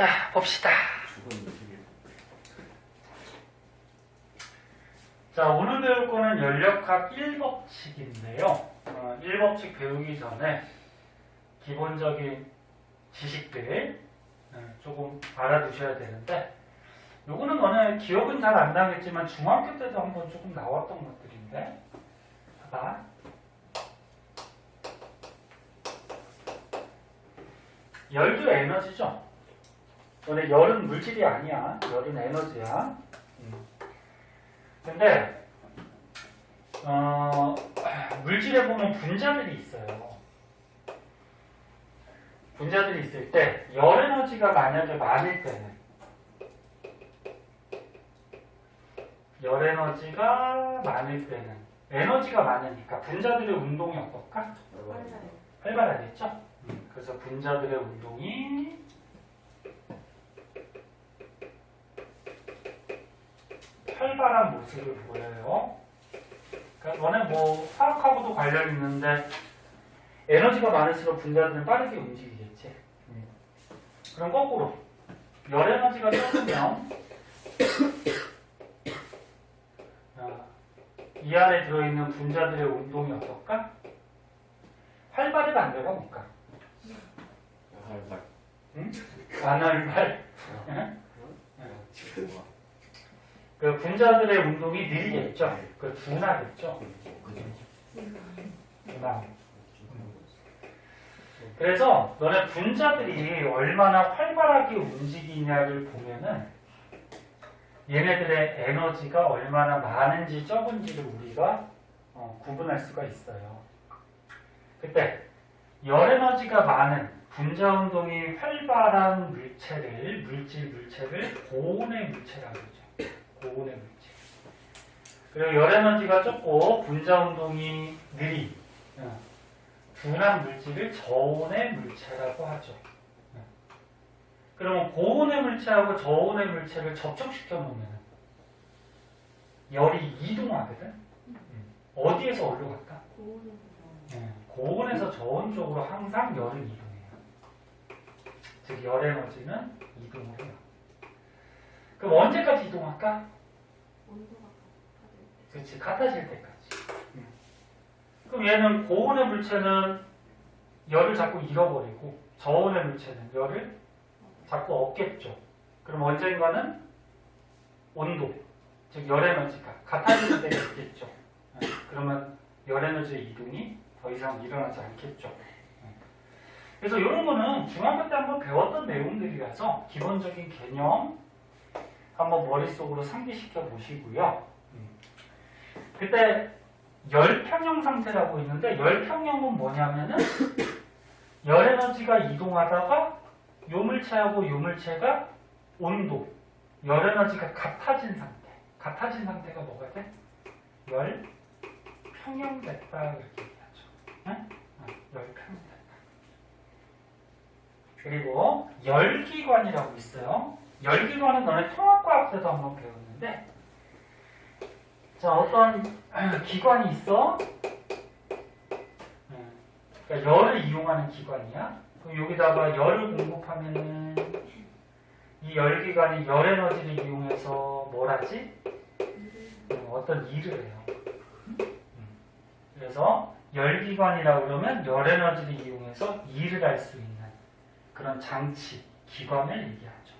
자, 봅시다. 자, 오늘 배울 거는 연력학 1법칙인데요. 1법칙 배우기 전에 기본적인 지식들 조금 알아두셔야 되는데, 요거는 너네 기억은 잘 안 나겠지만 중학교 때도 한번 조금 나왔던 것들인데, 봐봐. 열도 에너지죠? 너네 열은 물질이 아니야. 열은 에너지야. 근데 물질에 보면 분자들이 있어요. 분자들이 있을 때 열 에너지가 만약에 많을 때는 에너지가 많으니까 분자들의 운동이 어떨까? 활발하겠죠? 그래서 분자들의 운동이 활발한 모습을 보여요. 그러니까 너네 뭐 화학하고도 관련 있는데 에너지가 많을수록 분자들은 빠르게 움직이겠지. 그럼 거꾸로 열 에너지가 적으면 이 안에 들어있는 분자들의 운동이 어떨까? 활발해 반대가 뭘까? 활발. 응? 안 활발. 그 분자들의 운동이 느리겠죠. 그 둔하겠죠. 둔하. 그래서 너네 분자들이 얼마나 활발하게 움직이냐를 보면은 얘네들의 에너지가 얼마나 많은지 적은지를 우리가 구분할 수가 있어요. 그때 열 에너지가 많은 분자 운동이 활발한 물체를 고온의 물체라고 그러죠. 고온의 물체. 그리고 열 에너지가 적고 분자 운동이 느린 둔한 물질을 저온의 물체라고 하죠. 그러면 고온의 물체하고 저온의 물체를 접촉시켜 놓으면 열이 이동하거든. 어디에서 어디로 갈까? 고온에서 저온 쪽으로 항상 열은 이동해요. 즉 열 에너지는 이동을 해요. 그럼 언제까지 이동할까? 그렇지, 같아질 때까지. 그럼 얘는 고온의 물체는 열을 자꾸 잃어버리고 저온의 물체는 열을 자꾸 얻겠죠. 그럼 언젠가는 온도, 즉 열 에너지가 같아질 때가 있겠죠. 그러면 열 에너지의 이동이 더 이상 일어나지 않겠죠. 그래서 이런 거는 중학교 때 한번 배웠던 내용들이라서 기본적인 개념 한번 머릿속으로 상기시켜 보시고요. 그때 열평형 상태라고 있는데 열평형은 뭐냐면은 열 에너지가 이동하다가 요 물체하고 요 물체가 온도, 열 에너지가 같아진 상태가 뭐가 돼? 열 평형됐다 이렇게 얘기하죠. 응? 열 평형됐다. 그리고 열기관이라고 있어요. 열기관은 너네 통합과학 때도 한번 배웠는데, 자, 어떤 기관이 있어? 그러니까 열을 이용하는 기관이야. 그럼 여기다가 열을 공급하면은 이 열기관이 열 에너지를 이용해서 뭘 하지? 어떤 일을 해요. 그래서 열기관이라고 그러면 열 에너지를 이용해서 일을 할 수 있는 그런 장치, 기관을 얘기하죠.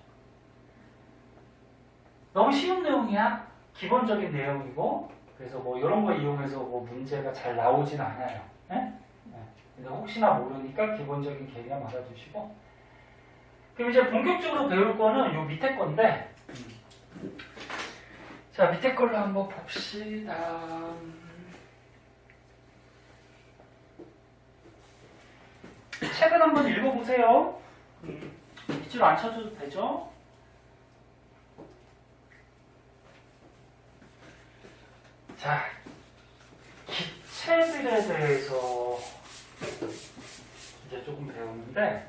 너무 쉬운 내용이야. 기본적인 내용이고, 그래서 뭐 이런 거 이용해서 뭐 문제가 잘 나오진 않아요. 근데 혹시나 모르니까 기본적인 개념 알아두시고, 그럼 이제 본격적으로 배울 거는 요 밑에 건데, 자, 밑에 걸로 한번 봅시다. 책은 한번 읽어보세요. 밑줄 안 쳐줘도 되죠? 자, 기체들에 대해서 이제 조금 배우는데,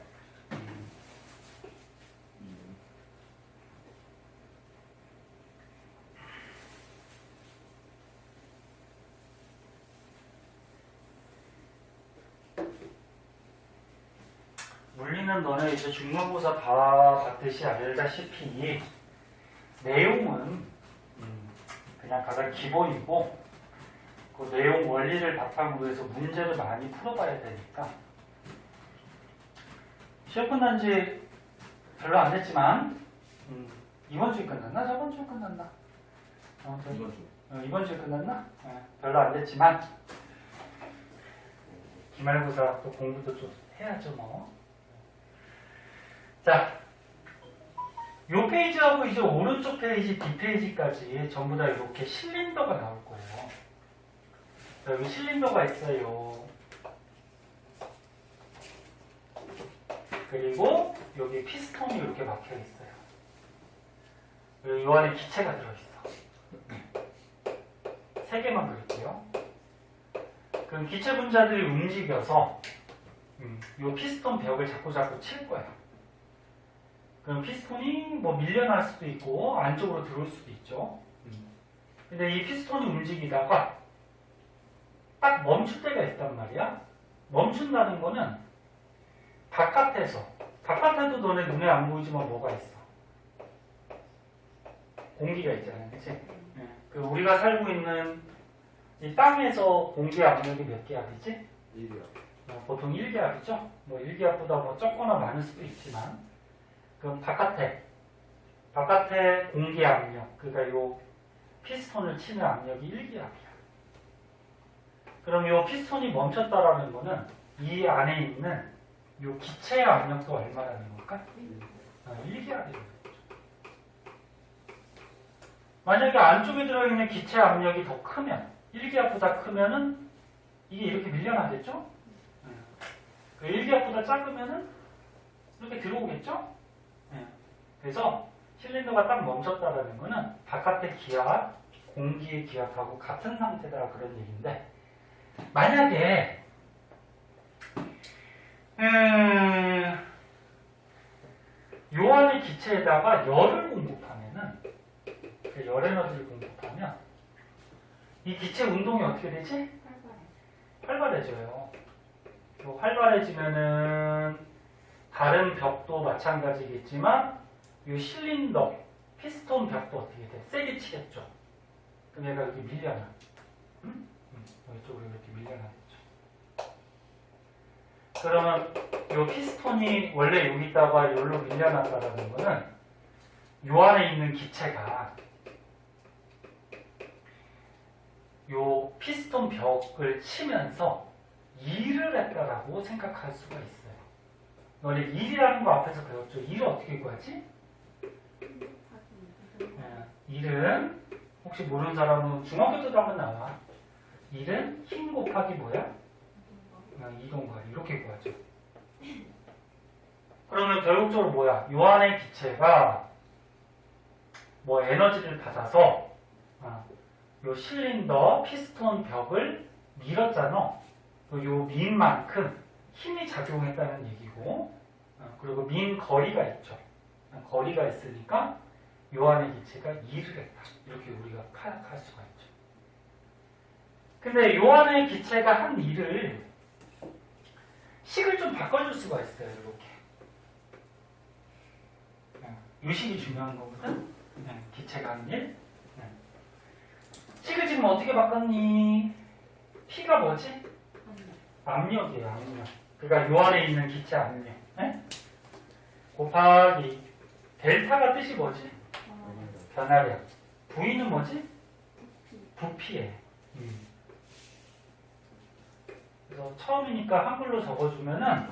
물리는 얘는 너네 이제 중간고사 봤듯이 알다시피 내용은 그냥 가장 기본이고 그 내용 원리를 바탕으로 해서 문제를 많이 풀어봐야 되니까 시험 끝난 지 별로 안 됐지만 이번 주에 끝났나? 저번 주에 끝났나? 아무튼 이번 주에 끝났나? 별로 안 됐지만 기말고사 또 공부도 좀 해야죠 뭐. 자, 요 페이지하고 이제 오른쪽 페이지, 뒷페이지까지 전부 다 이렇게 실린더가 나올 거예요. 자, 여기 실린더가 있어요. 그리고 여기 피스톤이 이렇게 막혀 있어요. 그리고 이 안에 기체가 들어있어. 3개만 그릴게요. 그럼 기체 분자들이 움직여서 이 피스톤 벽을 자꾸 칠 거예요. 그럼 피스톤이 뭐 밀려날 수도 있고 안쪽으로 들어올 수도 있죠. 근데 이 피스톤이 움직이다가 딱 멈출 때가 있단 말이야. 멈춘다는 거는 바깥에도 너네 눈에 안 보이지만 뭐가 있어? 공기가 있잖아요. 그치? 그 우리가 살고 있는 이 땅에서 공기 압력이 몇 기압이지? 1이요. 보통 1기압이죠? 뭐 1기압보다 뭐 적거나 많을 수도 있지만 그럼 바깥에 공기 압력, 그러니까 요 피스톤을 치는 압력이 1기압이야. 그럼 요 피스톤이 멈췄다라는 거는 이 안에 있는 요 기체의 압력도 얼마라는 걸까? 1기압이에요. 만약에 안쪽에 들어있는 기체 압력이 더 크면 1기압보다 크면은 이게 이렇게 밀려나겠죠? 그 1기압보다 작으면은 이렇게 들어오겠죠? 그래서 실린더가 딱 멈췄다라는 거는 바깥의 기압, 공기의 기압하고 같은 상태다 그런 얘기인데 만약에 요 안의 기체에다가 열을 공급하면은 그 열 에너지를 공급하면 이 기체 운동이 어떻게 되지? 활발해져요. 활발해지면은 다른 벽도 마찬가지겠지만 이 실린더, 피스톤 벽도 어떻게 돼? 세게 치겠죠. 그럼 얘가 이렇게 밀려나. 이쪽으로 이렇게 밀려나겠죠. 그러면 이 피스톤이 원래 여기다가 여기로 밀려났다라는 거는 요 안에 있는 기체가 요 피스톤 벽을 치면서 일을 했다라고 생각할 수가 있어요. 너네 일이라는 거 앞에서 배웠죠? 일을 어떻게 구하지? 일은 혹시 모르는 사람은 중학교 때도 한번 나와. 일은 힘 곱하기 뭐야? 이동거리 이렇게 구하죠. 그러면 결국적으로 뭐야? 요 안에 기체가 뭐 에너지를 받아서 요 실린더 피스톤 벽을 밀었잖아. 요 민 만큼 힘이 작용했다는 얘기고 그리고 민 거리가 있죠. 거리가 있으니까 요 안에 기체가 일을 했다. 이렇게 우리가 파악할 수가 있죠. 근데 요 안에 기체가 한 일을 식을 좀 바꿔줄 수가 있어요. 이렇게. 요 식이 중요한 거거든. 기체가 한 일. 식을 지금 어떻게 바꿨니? P가 뭐지? 압력이에요. 압력. 그러니까 요 안에 있는 기체 압력. 곱하기 델타가 뜻이 뭐지? 변화량. V는 뭐지? 부피에. 그래서 처음이니까 한글로 적어주면은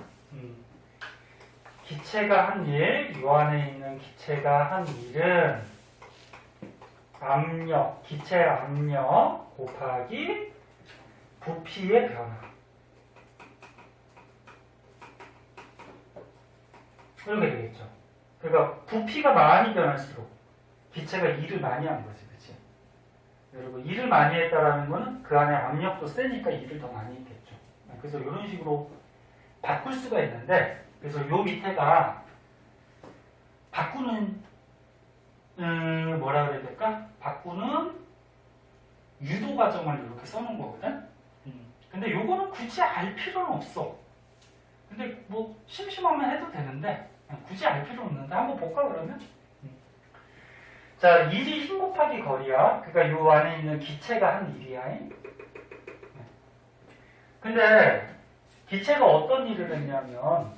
기체가 한 일, 요 안에 있는 기체가 한 일은 압력, 기체 압력 곱하기 부피의 변화. 이렇게 되겠죠. 그러니까 부피가 많이 변할수록 기체가 일을 많이 한 거지, 그치? 그리고 일을 많이 했다라는 거는 그 안에 압력도 세니까 일을 더 많이 했겠죠. 그래서 이런 식으로 바꿀 수가 있는데, 그래서 요 밑에가 바꾸는 뭐라 그래야 될까? 바꾸는 유도 과정을 이렇게 써놓은 거거든. 근데 요거는 굳이 알 필요는 없어. 근데 뭐 심심하면 해도 되는데 굳이 알 필요 없는데 한번 볼까 그러면? 자, 일이 힘 곱하기 거리야. 그러니까 요 안에 있는 기체가 한 일이야. 근데 기체가 어떤 일을 했냐면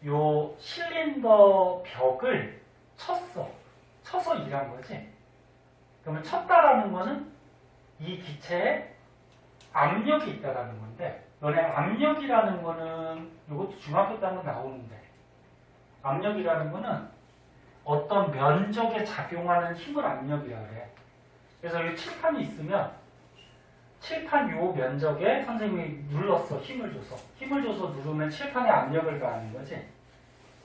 요 실린더 벽을 쳐서 일한 거지. 그러면 쳤다라는 거는 이 기체에 압력이 있다라는 건데, 너네 압력이라는 거는 이것도 중학교 때 한번 나오는데, 압력이라는 거는 어떤 면적에 작용하는 힘을 압력이라 그래. 그래서 이 칠판이 있으면 칠판 요 면적에 선생님이 눌렀어. 힘을 줘서 누르면 칠판에 압력을 가하는 거지.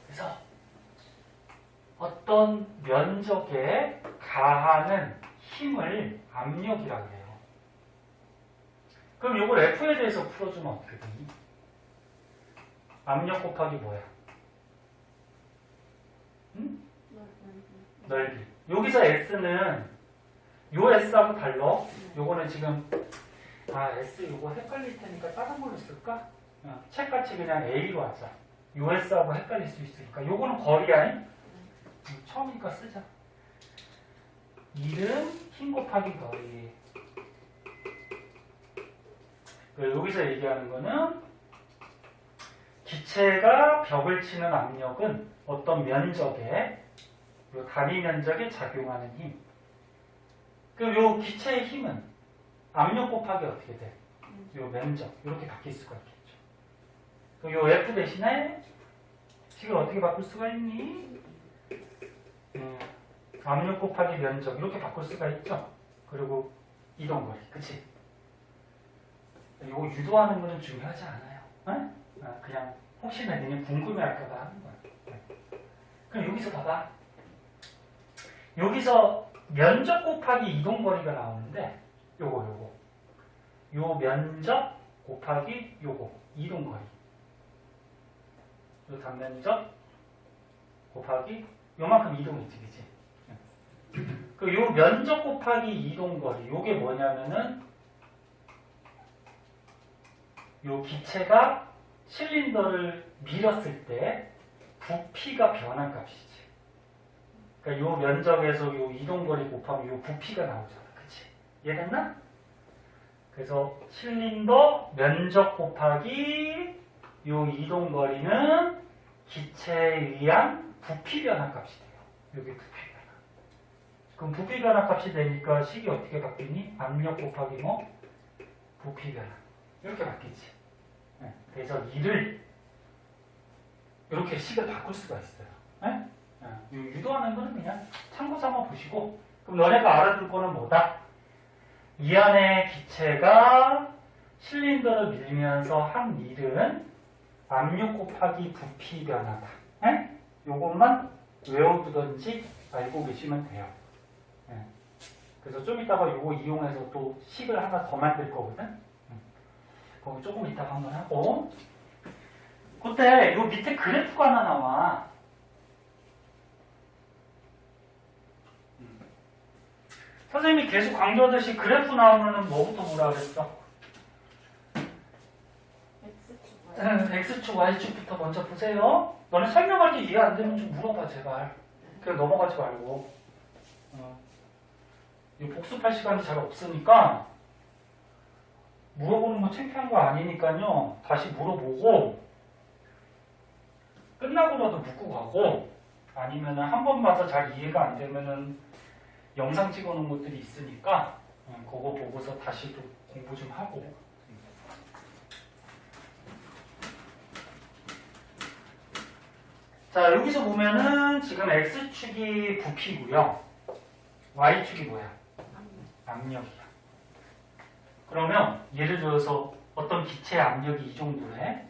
그래서 어떤 면적에 가하는 힘을 압력이라고 해요. 그럼 이걸 F에 대해서 풀어주면 어떻게 되니? 압력 곱하기 뭐야? 응? 넓이. 여기서 S는 요 S하고 달라. 요거는 지금 S 요거 헷갈릴 테니까 다른 걸로 쓸까? 책같이 그냥 A로 하자. 요 S하고 헷갈릴 수 있으니까. 요거는 거리야. 처음이니까 쓰자. 이름 힘 곱하기 거리. 여기서 얘기하는 거는 기체가 벽을 치는 압력은 어떤 면적에, 요 단위 면적에 작용하는 힘. 그럼 요 기체의 힘은 압력 곱하기 어떻게 돼? 요 면적. 이렇게 바뀔 수가 있겠죠. 그럼 요 F 대신에 식을 어떻게 바꿀 수가 있니? 압력 곱하기 면적. 이렇게 바꿀 수가 있죠. 그리고 이동거리. 그치? 이거 유도하는 거는 중요하지 않아요. 그냥 혹시나 너네 궁금해할까봐 하는 거야. 그럼 여기서 봐봐. 여기서 면적 곱하기 이동거리가 나오는데 요거 요 면적 곱하기 요거 이동거리, 요 단면적 곱하기 요만큼 이동했지, 그치? 그 요 면적 곱하기 이동거리, 요게 뭐냐면은 요 기체가 실린더를 밀었을 때 부피가 변한 값이지. 그러니까 요 면적에서 요 이동거리 곱하면 요 부피가 나오잖아. 그치? 이해됐나? 그래서 실린더 면적 곱하기 요 이동거리는 기체에 의한 부피 변화 값이 돼요. 여기 부피 변화. 그럼 부피 변화 값이 되니까 식이 어떻게 바뀌니? 압력 곱하기 뭐? 부피 변화. 이렇게 바뀌지. 그래서 이를 이렇게 식을 바꿀 수가 있어요. 유도하는 거는 그냥 참고 삼아 보시고. 그럼 너네가 알아둘 거는 뭐다? 이 안에 기체가 실린더를 밀면서 한 일은 압력 곱하기 부피 변화다. 요것만 외워두든지 알고 계시면 돼요. 그래서 좀 이따가 요거 이용해서 또 식을 하나 더 만들 거거든. 거기 조금 이따가 한번 하고. 그때 요 밑에 그래프가 하나 나와. 선생님이 계속 강조하듯이 그래프 나오면은 뭐부터 보라 그랬어? X축, Y축부터 먼저 보세요. 너네 설명할 때 이해 안 되면 좀 물어봐, 제발. 그냥 넘어가지 말고. 복습할 시간이 잘 없으니까 물어보는 거 창피한 거 아니니까요. 다시 물어보고 끝나고라도 묻고 가고, 아니면은 한 번 봐서 잘 이해가 안 되면은 영상 찍어놓은 것들이 있으니까 그거 보고서 다시 또 공부 좀 하고. 자, 여기서 보면은 지금 X축이 부피고요. Y축이 뭐야? 압력이야. 그러면 예를 들어서 어떤 기체의 압력이 이 정도래.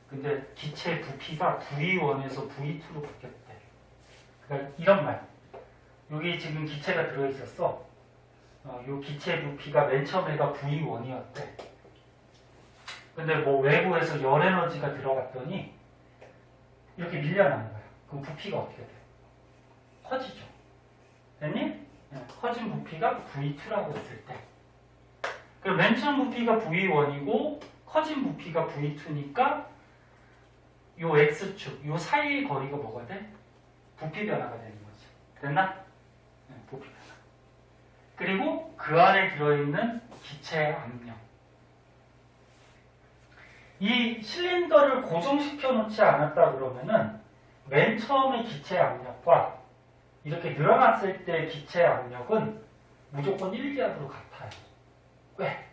근데 기체의 부피가 V1에서 V2로 바뀌었대. 그러니까 이런 말. 여기 지금 기체가 들어있었어. 이 기체 부피가 맨 처음에가 V1이었대. 근데 뭐 외부에서 열 에너지가 들어갔더니 이렇게 밀려나는 거야. 그럼 부피가 어떻게 돼? 커지죠. 됐니? 커진 부피가 V2라고 했을 때. 그럼 맨 처음 부피가 V1이고 커진 부피가 V2니까 요 x축, 요 사이의 거리가 뭐가 돼? 부피 변화가 되는 거지. 됐나? 네, 부피 변화. 그리고 그 안에 들어있는 기체의 압력. 이 실린더를 고정시켜 놓지 않았다 그러면은 맨 처음에 기체 압력과 이렇게 늘어났을 때 기체 압력은 무조건 1기압으로 같아요. 왜?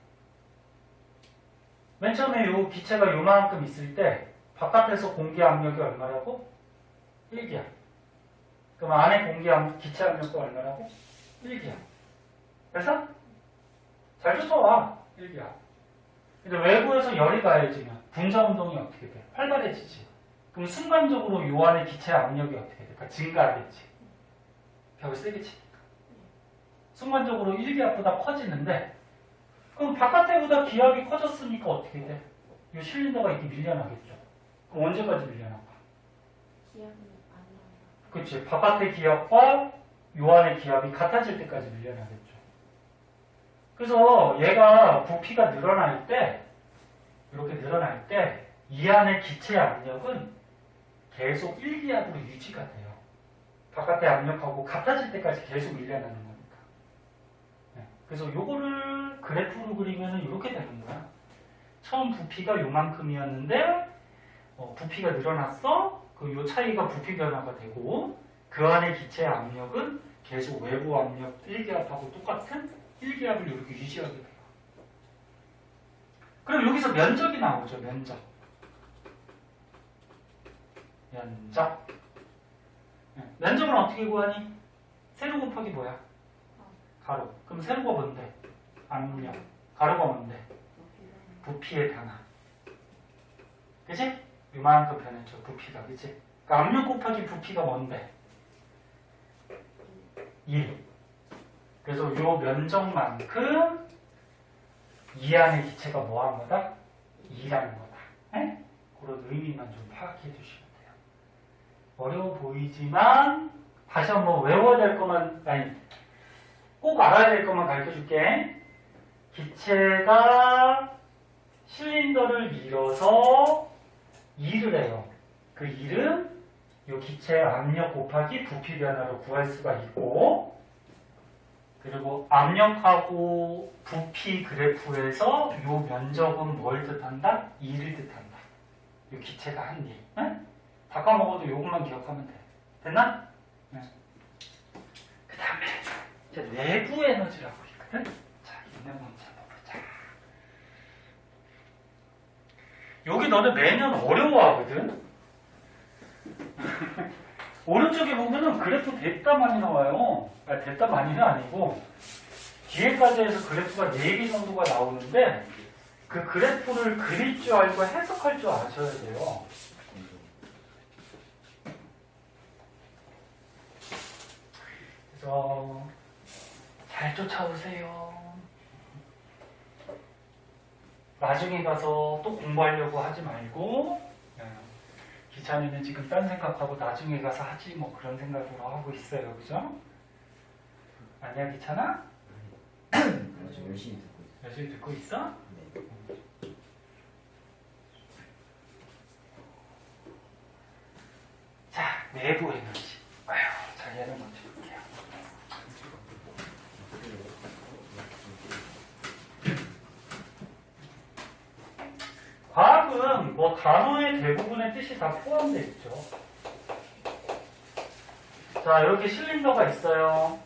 맨 처음에 요 기체가 요만큼 있을 때 바깥에서 공기 압력이 얼마라고? 1기압. 그럼 안에 기체 압력도 얼마라고? 1기압. 그래서 잘 쫓아와. 1기압. 근데 외부에서 열이 가해지면 분자 운동이 어떻게 돼? 활발해지지. 그럼 순간적으로 요 안에 기체 압력이 어떻게 될까? 증가하겠지. 벽을 세게 치니까. 순간적으로 1기압보다 커지는데 그럼 바깥에보다 기압이 커졌으니까 어떻게 돼? 이 실린더가 이렇게 밀려나겠죠. 그럼 언제까지 밀려나가? 기압은 안 나와요. 그렇지. 바깥의 기압과 요 안의 기압이 같아질 때까지 밀려나겠죠. 그래서 얘가 부피가 늘어날 때 이렇게 늘어날 때 이 안의 기체 압력은 계속 1기압으로 유지가 돼요. 바깥의 압력하고 같아질 때까지 계속 밀려나는 거니까. 네. 그래서 요거를 그래프로 그리면 이렇게 되는 거야. 처음 부피가 요만큼이었는데 부피가 늘어났어. 그 요 차이가 부피 변화가 되고 그 안의 기체 압력은 계속 외부 압력 1기압하고 똑같은 1기압을 이렇게 유지하게 돼요. 그럼 여기서 면적이 나오죠. 면적. 네. 면적은 어떻게 구하니? 세로 곱하기 뭐야? 가로. 그럼 세로가 뭔데? 압력. 가로가 뭔데? 부피의 변화. 그치? 이만큼 변했죠. 부피가. 그치? 그러니까 압력 곱하기 부피가 뭔데? 1. 그래서 요 면적만큼 이 안의 기체가 뭐 한 거다? 2라는 거다. 네? 그런 의미만 좀 파악해 주시면 돼요. 어려워 보이지만 다시 한번 외워야 될 것만, 아니 꼭 알아야 될 것만 가르쳐 줄게. 기체가 실린더를 밀어서 일을 해요. 그 일은 이 기체의 압력 곱하기 부피 변화로 구할 수가 있고, 그리고 압력하고 부피 그래프에서 이 면적은 뭘 뜻한다? 일을 뜻한다. 이 기체가 한 일. 네? 다 까먹어도 이것만 기억하면 돼. 됐나? 네. 그 다음에 이제 내부 에너지라고 있거든. 자, 있는 문제 보자. 여기 너네 매년 어려워하거든. 오른쪽에 보면은 그래프 됐다 많이 나와요. 아니, 됐다 많이는 아니고 뒤에까지 해서 그래프가 4개 정도가 나오는데 그 그래프를 그릴 줄 알고 해석할 줄 아셔야 돼요. 그래서 잘 쫓아오세요. 나중에 가서 또 공부하려고 하지 말고 기찬이는 지금 딴 생각하고 나중에 가서 하지 뭐 그런 생각으로 하고 있어요. 그죠? 아니야 기찬아? 좀 열심히 듣고 있어요. 열심히 듣고 있어? 네. 자, 내부 에너지. 아휴, 자 얘를 먼저 볼게요. 과학은 뭐 단어의 대부분의 뜻이 다 포함되어 있죠. 자, 이렇게 실린더가 있어요.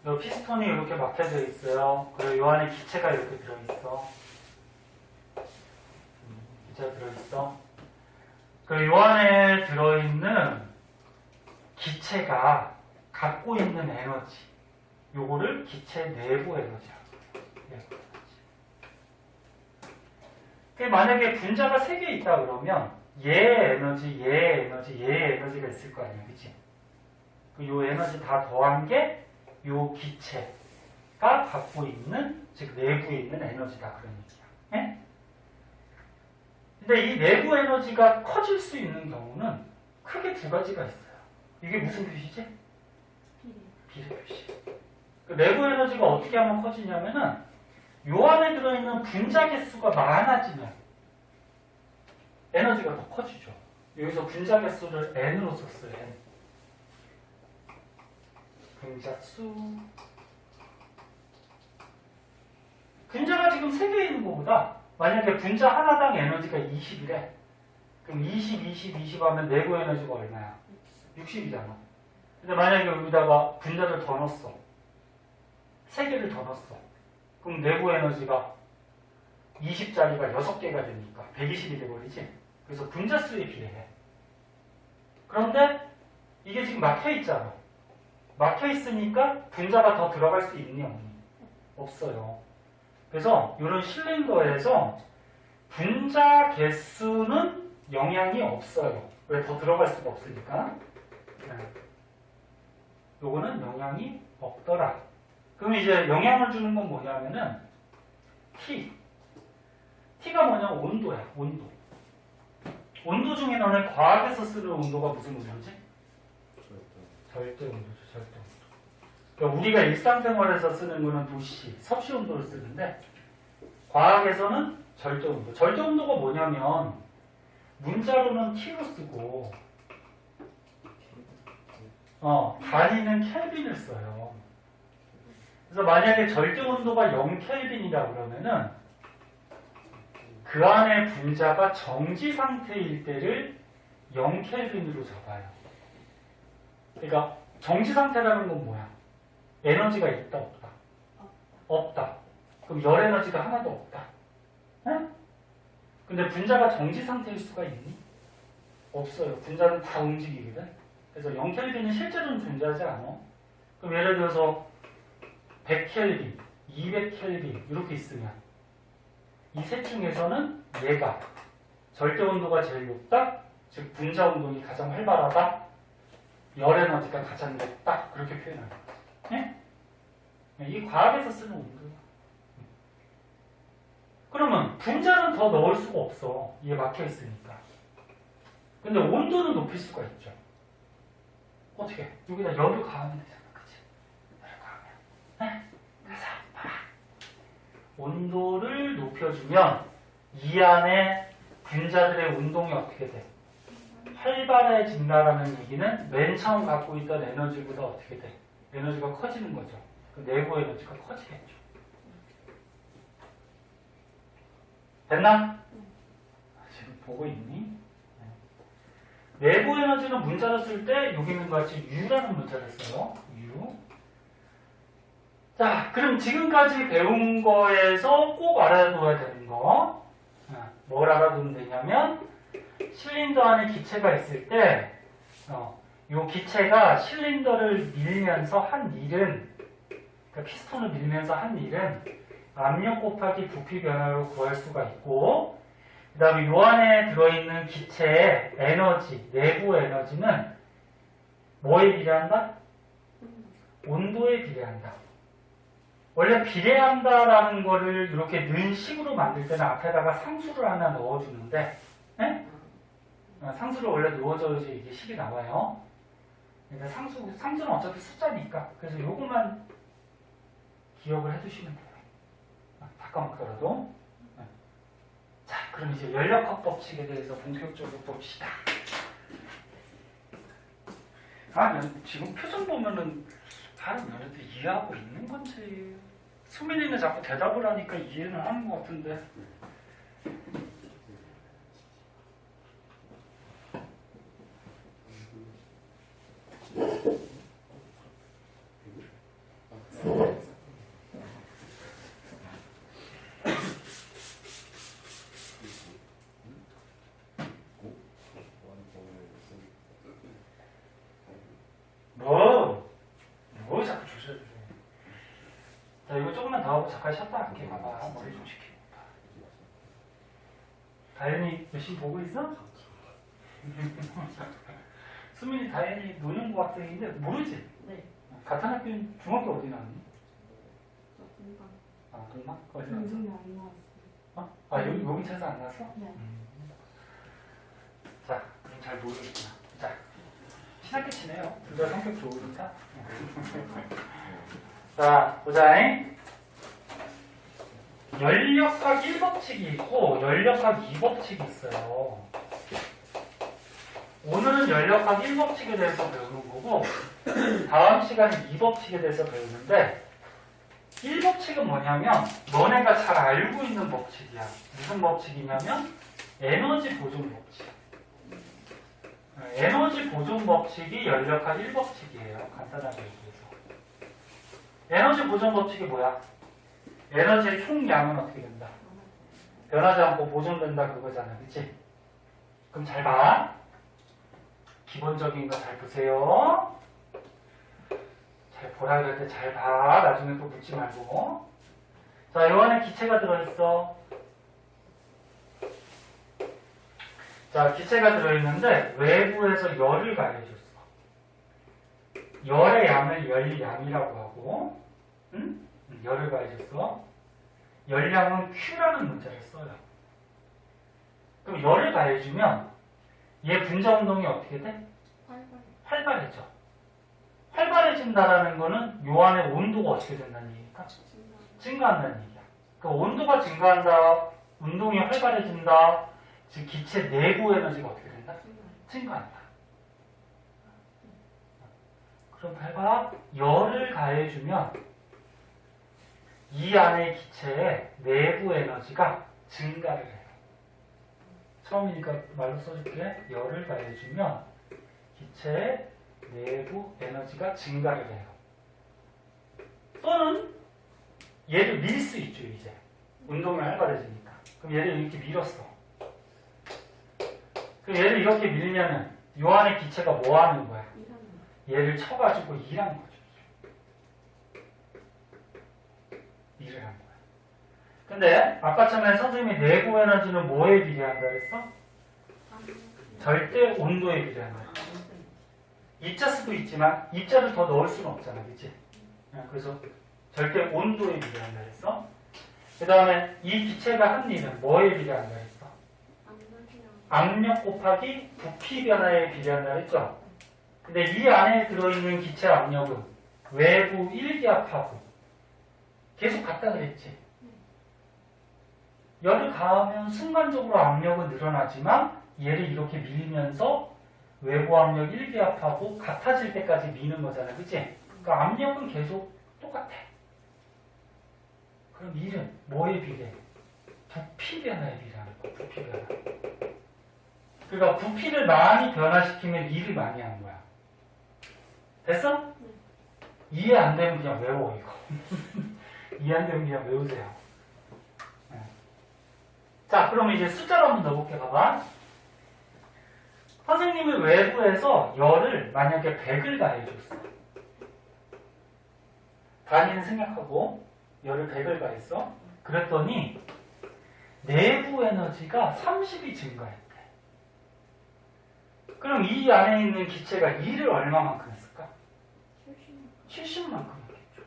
요 피스톤이 이렇게 막혀져 있어요. 그리고 요 안에 기체가 이렇게 들어있어. 기체가 들어있어. 그리고 요 안에 들어있는 기체가 갖고 있는 에너지. 요거를 기체 내부 에너지라고 해요. 만약에 분자가 3개 있다 그러면 얘의 에너지, 얘의 에너지, 얘의 에너지가 있을 거 아니에요. 그치? 요 에너지 다 더한 게 요 기체가 갖고 있는, 즉 내부에 있는 에너지다 그런 얘기야. 예? 근데 이 내부 에너지가 커질 수 있는 경우는 크게 2가지가 있어요. 이게 무슨 표시지? 비례 표시. 그 내부 에너지가 어떻게 하면 커지냐면은 요 안에 들어있는 분자 개수가 많아지면 에너지가 더 커지죠. 여기서 분자 개수를 n으로 썼어요. n. 분자수. 분자가 지금 3개 있는 것보다 만약에 분자 하나당 에너지가 20이래. 그럼 20 하면 내부 에너지가 얼마야? 60이잖아. 근데 만약에 여기다가 분자를 더 넣었어. 3개를 더 넣었어. 그럼 내부 에너지가 20짜리가 6개가 되니까 120이 돼버리지. 그래서 분자수에 비례해. 그런데 이게 지금 막혀있잖아. 막혀있으니까 분자가 더 들어갈 수 있니 없니? 없어요. 그래서 이런 실린더에서 분자 개수는 영향이 없어요. 왜? 더 들어갈 수가 없으니까. 요거는 영향이 없더라. 그럼 이제 영향을 주는 건 뭐냐면은 T. T가 뭐냐면 온도야. 온도. 온도 중에 너네 과학에서 쓰는 온도가 무슨 온도지? 절대 온도죠. 절대 온도. 그러니까 우리가 일상생활에서 쓰는 거는 도시, 섭씨 온도를 쓰는데 과학에서는 절대 온도. 절대 온도가 뭐냐면 문자로는 T로 쓰고 단위는 켈빈을 써요. 그래서 만약에 절대 온도가 0켈빈이라 그러면은 그 안에 분자가 정지 상태일 때를 0켈빈으로 적어요. 그러니까 정지 상태라는 건 뭐야? 에너지가 있다 없다? 없다. 그럼 열 에너지가 하나도 없다. 응? 근데 분자가 정지 상태일 수가 있니? 없어요. 분자는 다 움직이거든. 그래서 0켈빈은 실제로는 존재하지 않아. 그럼 예를 들어서 100켈빈, 200켈빈 이렇게 있으면 이 셋 중에서는 얘가 절대 온도가 제일 높다. 즉 분자 운동이 가장 활발하다. 열 에너지가 가장 높다. 그렇게 표현합니다. 네? 이 과학에서 쓰는 온도야. 그러면 분자는 더 넣을 수가 없어. 이게 막혀 있으니까. 근데 온도는 높일 수가 있죠. 어떻게? 여기다 열을 가하면 되잖아. 그치? 열을 가하면. 네? 그래서 봐라. 온도를 높여주면 이 안에 분자들의 운동이 어떻게 돼? 활발해진다라는 얘기는 맨 처음 갖고 있던 에너지보다 어떻게 돼? 에너지가 커지는 거죠. 그 내부 에너지가 커지겠죠. 됐나? 지금 보고 있니? 내부 에너지는 문자를 쓸 때 여기 있는 것 같이 U라는 문자를 써요. U. 자, 그럼 지금까지 배운 거에서 꼭 알아둬야 되는 거. 뭘 알아두면 되냐면 실린더 안에 기체가 있을 때 이 기체가 실린더를 밀면서 한 일은 그러니까 피스톤을 밀면서 한 일은 압력 곱하기 부피 변화로 구할 수가 있고 그 다음에 이 안에 들어있는 기체의 에너지, 내부 에너지는 뭐에 비례한다? 온도에 비례한다. 원래 비례한다라는 거를 이렇게 는 식으로 만들 때는 앞에다가 상수를 하나 넣어주는데 네? 상수를 원래 넣어줘야지 이게 식이 나와요. 그러니까 상수는 어차피 숫자니까 그래서 요것만 기억을 해두시면 돼요. 다 까먹더라도. 자, 그럼 이제 연력학 법칙에 대해서 본격적으로 봅시다. 지금 표정 보면은 너네들 이해하고 있는 건지. 수민이는 자꾸 대답을 하니까 이해는 하는 것 같은데. 뭐 자꾸 조절해. 자, 이거 조금만 더 하고 잠깐 쉬었다 할게. 봐봐. 머리 좀 식히고. 다현이 열심히 보고 있어? 수민이 다현이 노년고 학생인데 모르지? 네. 같은 학교 중학교 어디 나왔니? 저 금방. 아, 금방? 어디 나왔어? 요즘에 안 나왔어요. 여기 차에서 안 나왔어? 네. 자, 그럼 잘 모르겠구나. 자, 친하게 지내요. 둘 다 성격 좋으니까. 자, 보자잉. 연력학 1법칙이 있고 연력학 2법칙이 있어요. 오늘은 연력학 1법칙에 대해서 배우는 거고 다음 시간에 2법칙에 대해서 배우는데 1법칙은 뭐냐면 너네가 잘 알고 있는 법칙이야. 무슨 법칙이냐면 에너지 보존 법칙. 에너지 보존 법칙이 연력학 1법칙이에요. 간단하게 얘기해서. 에너지 보존 법칙이 뭐야? 에너지의 총량은 어떻게 된다? 변하지 않고 보존된다 그거잖아. 그치? 그럼 잘 봐. 기본적인 거 잘 보세요. 잘 보라 그럴 때 잘 봐. 나중에 또 묻지 말고. 자, 요 안에 기체가 들어있어. 자, 기체가 들어있는데 외부에서 열을 가해줬어. 열의 양을 열량이라고 하고, 응? 열을 가해줬어. 열량은 Q라는 문자를 써요. 그럼 열을 가해주면 얘 분자 운동이 어떻게 돼? 활발해져. 활발해진다라는 거는 요 안에 온도가 어떻게 된다는 얘기니까? 증가한다는 얘기야. 그 온도가 증가한다, 운동이 활발해진다, 즉 기체 내부 에너지가 어떻게 된다? 증가한다. 그럼 봐봐. 열을 가해주면 이 안의 기체의 내부 에너지가 증가를 해요. 처음이니까 말로 써줄게. 열을 가해주면 기체의 내부 에너지가 증가를 해요. 또는 얘를 밀 수 있죠, 이제. 운동이 활발해지니까. 그럼 얘를 이렇게 밀었어. 그럼 얘를 이렇게 밀면은 요 안에 기체가 뭐 하는 거야? 얘를 쳐가지고 일하는 거죠. 일을 한 거야. 근데 아까 처음에 선생님이 내부 에너지는 뭐에 비례한다 그랬어? 절대 온도에 비례한다. 입자 수도 있지만 입자를 더 넣을 수는 없잖아, 그치? 그래서 절대 온도에 비례한다 그랬어. 그 다음에 이 기체가 한 일은 뭐에 비례한다 그랬어? 압력 곱하기 부피 변화에 비례한다 그랬죠? 근데 이 안에 들어있는 기체 압력은 외부 일기압하고 계속 같다 그랬지? 열을 가하면 순간적으로 압력은 늘어나지만 얘를 이렇게 밀면서 외부 압력 일기압하고 같아질 때까지 미는 거잖아, 그치? 그러니까 압력은 계속 똑같아. 그럼 일은 뭐에 비례해? 부피 변화에 비례하는 거야, 부피 변화. 그러니까 부피를 많이 변화시키면 일을 많이 하는 거야. 됐어? 이해 안 되면 그냥 외워, 이거. 이해 안 되면 그냥 외우세요. 네. 자, 그럼 이제 숫자로 한번 넣어볼게, 봐봐. 선생님이 외부에서 열을 만약에 100을 가해줬어. 단위는 생략하고 열을 100을 가했어. 그랬더니 내부 에너지가 30이 증가했대. 그럼 이 안에 있는 기체가 2를 얼마만큼 했을까? 70만큼 했겠죠.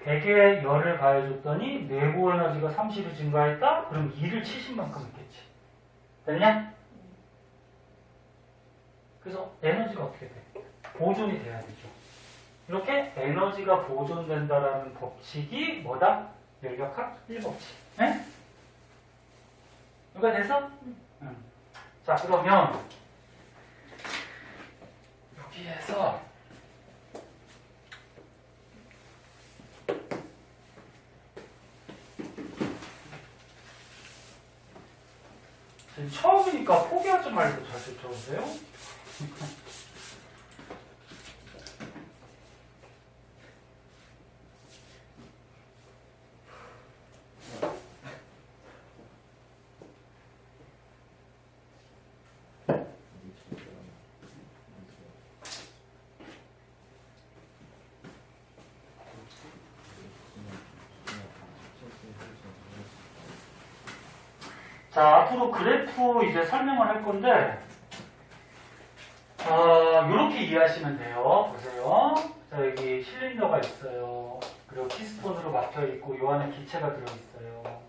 100에 열을 가해줬더니 내부 에너지가 30이 증가했다? 그럼 2를 70만큼 했겠지. 됐냐? 그래서 에너지가 어떻게 돼? 보존이 돼야 되죠. 이렇게 에너지가 보존된다라는 법칙이 뭐다? 연력학 1법칙. 네? 이거 돼서? 응. 자, 그러면 여기에서 처음이니까 포기하지 말고 잘 들어보세요. 자, 앞으로 그래프 이제 설명을 할 건데, 이렇게 이해하시면 돼요. 보세요. 자, 여기 실린더가 있어요. 그리고 피스톤으로 막혀 있고, 요 안에 기체가 들어있어요.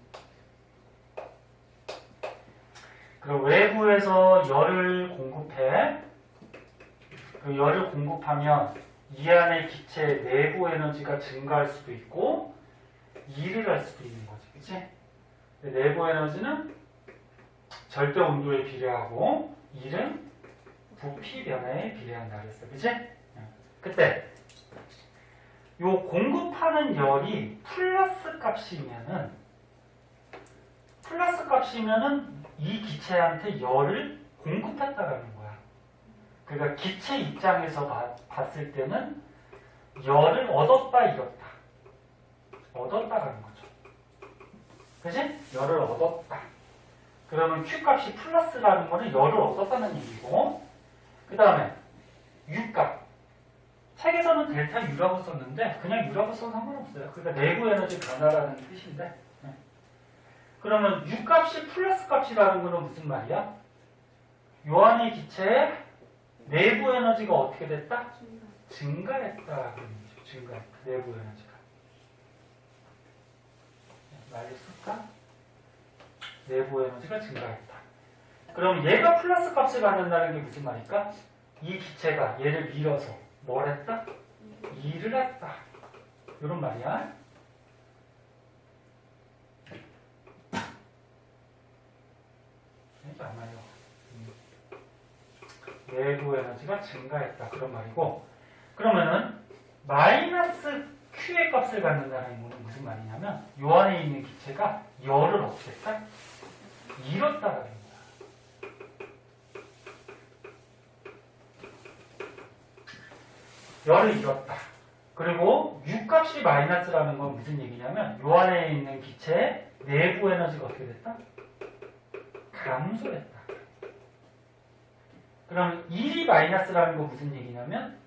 그리고 외부에서 열을 공급해. 그 열을 공급하면 이 안에 기체 내부 에너지가 증가할 수도 있고, 일을 할 수도 있는 거지. 그치? 내부 에너지는 절대 온도에 비례하고 1은 부피 변화에 비례한다 그랬어. 그치? 그때 요 공급하는 열이 플러스 값이면은 이 기체한테 열을 공급했다라는 거야. 그러니까 기체 입장에서 봤을 때는 열을 얻었다 잃었다. 얻었다라는 거죠. 그치? 열을 얻었다. 그러면 Q 값이 플러스라는 거는 열을 얻었다는 얘기고, 그 다음에 U 값. 책에서는 델타 U라고 썼는데 그냥 U라고 써도 상관없어요. 그러니까 내부 에너지 변화라는 뜻인데, 그러면 U 값이 플러스 값이라는 거는 무슨 말이야? 요 안의 기체의 내부 에너지가 어떻게 됐다? 증가했다. 증가했다. 내부 에너지가. 알겠을까? 내부 에너지가 증가했다. 그럼 얘가 플러스 값을 갖는다는 게 무슨 말일까? 이 기체가 얘를 밀어서 뭘 했다? 일을 했다. 이런 말이야. 이게 안 말이야. 내부 에너지가 증가했다. 그런 말이고, 그러면은 마이너스 Q의 값을 갖는다는 건 무슨 말이냐면 요 안에 있는 기체가 열을 어떻게 했다? 잃었다라는 거야. 열을 잃었다. 그리고 U 값이 마이너스라는 건 무슨 얘기냐면 요 안에 있는 기체의 내부 에너지가 어떻게 됐다? 감소했다. 그럼 1이 마이너스라는 건 무슨 얘기냐면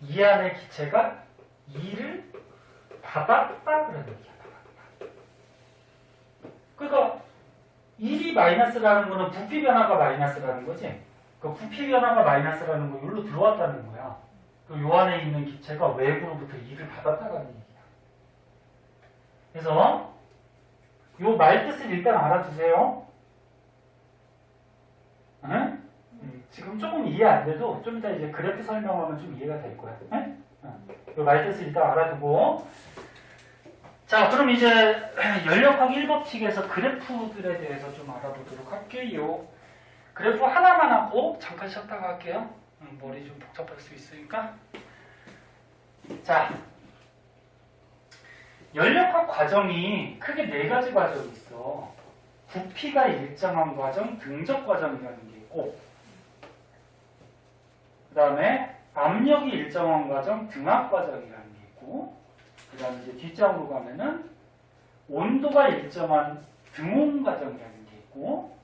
이 안에 기체가 2를 받았다 그런 얘기야. 받았다. 그러니까 1이 마이너스라는 거는 부피 변화가 마이너스라는 거지. 그 부피 변화가 마이너스라는 거 여기로 들어왔다는 거야. 요 안에 있는 기체가 외부로부터 2를 받았다라는 얘기야. 그래서 요 말뜻을 일단 알아두세요. 응? 지금 조금 이해 안 돼도 좀 이따 이제 그래프 설명하면 좀 이해가 될 거야. 응? 요 말뜻을 일단 알아두고, 자, 그럼 이제 연력학 1법칙에서 그래프들에 대해서 좀 알아보도록 할게요. 그래프 하나만 하고 잠깐 쉬었다가 할게요. 머리 좀 복잡할 수 있으니까. 자, 연력학 과정이 크게 4가지 과정이 있어. 부피가 일정한 과정, 등적 과정이라는 게 있고, 그 다음에 압력이 일정한 과정, 등압 과정이라는 게 있고, 그 다음에 이제 뒷장으로 가면은 온도가 일정한 등온 과정이라는 게 있고,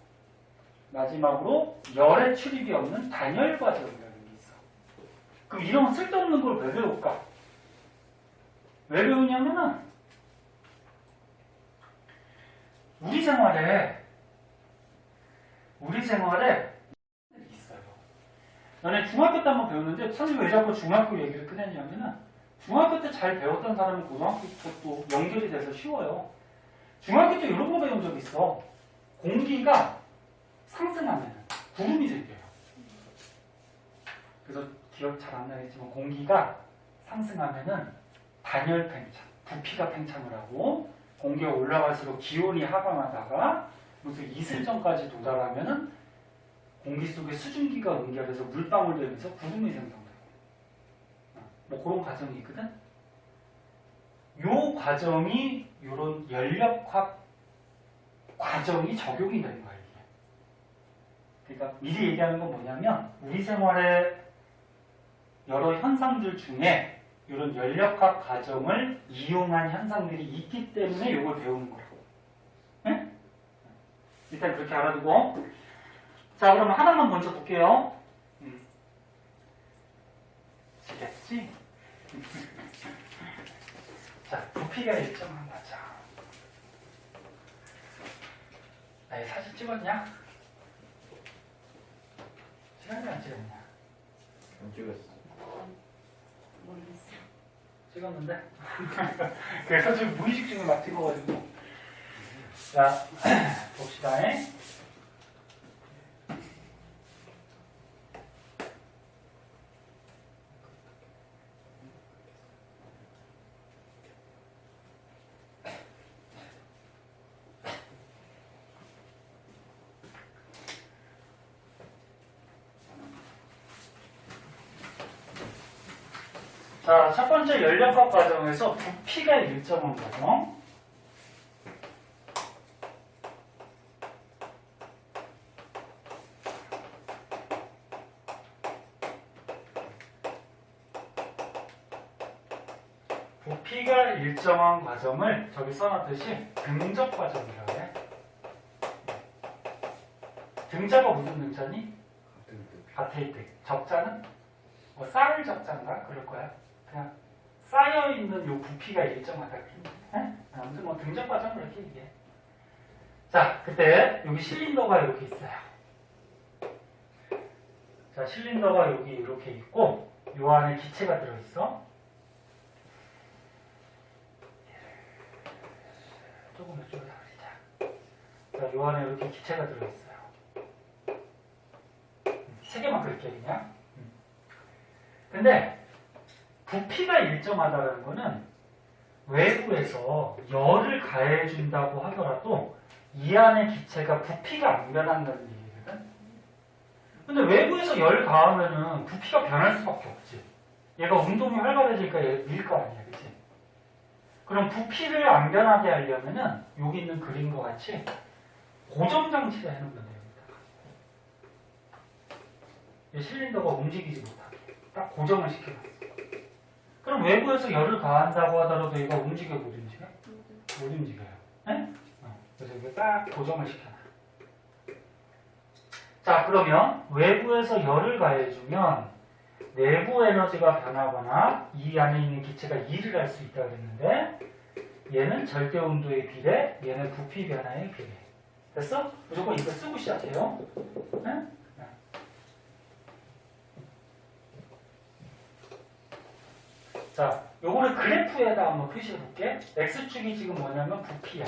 마지막으로 열의 출입이 없는 단열 과정이라는 게 있어. 그럼 이런 쓸데없는 걸 왜 배울까? 왜 배우냐면은 우리 생활에 있어요. 너네 중학교 때 한번 배웠는데 선생님 왜 자꾸 중학교 얘기를 꺼내냐면은 중학교 때 잘 배웠던 사람은 고등학교 때도 연결이 돼서 쉬워요. 중학교 때 이런 거 배운 적 있어. 공기가 상승하면 구름이 생겨요. 그래서 기억 잘 안 나겠지만 공기가 상승하면은 단열 팽창, 부피가 팽창을 하고 공기가 올라갈수록 기온이 하강하다가 무슨 이슬점까지 도달하면은 공기 속에 수증기가 응결해서 물방울 되면서 구름이 생성돼요. 뭐 그런 과정이 있거든. 요 과정이 요런 연력학 과정이 적용이 되는 거예요. 그러니까 미리 얘기하는 건 뭐냐면 우리 생활의 여러 현상들 중에 이런 연력학 과정을 이용한 현상들이 있기 때문에 이걸 배우는 거라고. 네? 일단 그렇게 알아두고, 자 그러면 하나만 먼저 볼게요. 지겠지? 자, 부피가 일정한 거죠. 나 사진 찍었냐? 시간이 안 찍었냐? 안 찍었어. 찍었는데? 그래서 지금 무의식 중에 막 찍어가지고. 자, 봅시다. 자, 첫 번째 연력학 과정에서 부피가 일정한 과정. 부피가 일정한 과정을 저기 써놨듯이 등적 과정이라고 해. 등자가 무슨 등자니? 같을 때. 적자는? 뭐 쌓을 적자인가? 그럴 거야. 그냥 쌓여있는 요 부피가 일정하다. 아무튼 뭐 등적 과정 그렇게 얘기해. 자, 그때 여기 실린더가 이렇게 있어요. 자, 실린더가 여기 이렇게 있고 요 안에 기체가 들어있어. 조금 이쪽으로 가보자. 자, 요 안에 이렇게 기체가 들어있어요. 세 개만 그릴게 그냥. 근데 부피가 일정하다는 거는 외부에서 열을 가해준다고 하더라도 이 안의 기체가 부피가 안 변한다는 얘기거든. 근데 외부에서 열 가하면은 부피가 변할 수밖에 없지. 얘가 운동이 활발해지니까 얘 밀 거 아니야, 그치? 그럼 부피를 안 변하게 하려면은 여기 있는 그림과 같이 고정 장치를 해놓으면 됩니다. 이 실린더가 움직이지 못하게 딱 고정을 시켜놨어. 그럼 외부에서 열을 가한다고 하더라도 얘가 움직여 못 움직여? 못 움직여요. 네? 그래서 이게 딱 고정을 시켜놔. 자, 그러면 외부에서 열을 가해주면 내부 에너지가 변하거나 이 안에 있는 기체가 일을 할 수 있다 그랬는데 얘는 절대 온도에 비례, 얘는 부피 변화에 비례. 됐어? 무조건 이거 쓰고 시작해요. 네? 자, 요거를 그래프에다 한번 표시해 볼게. X축이 지금 뭐냐면 부피야.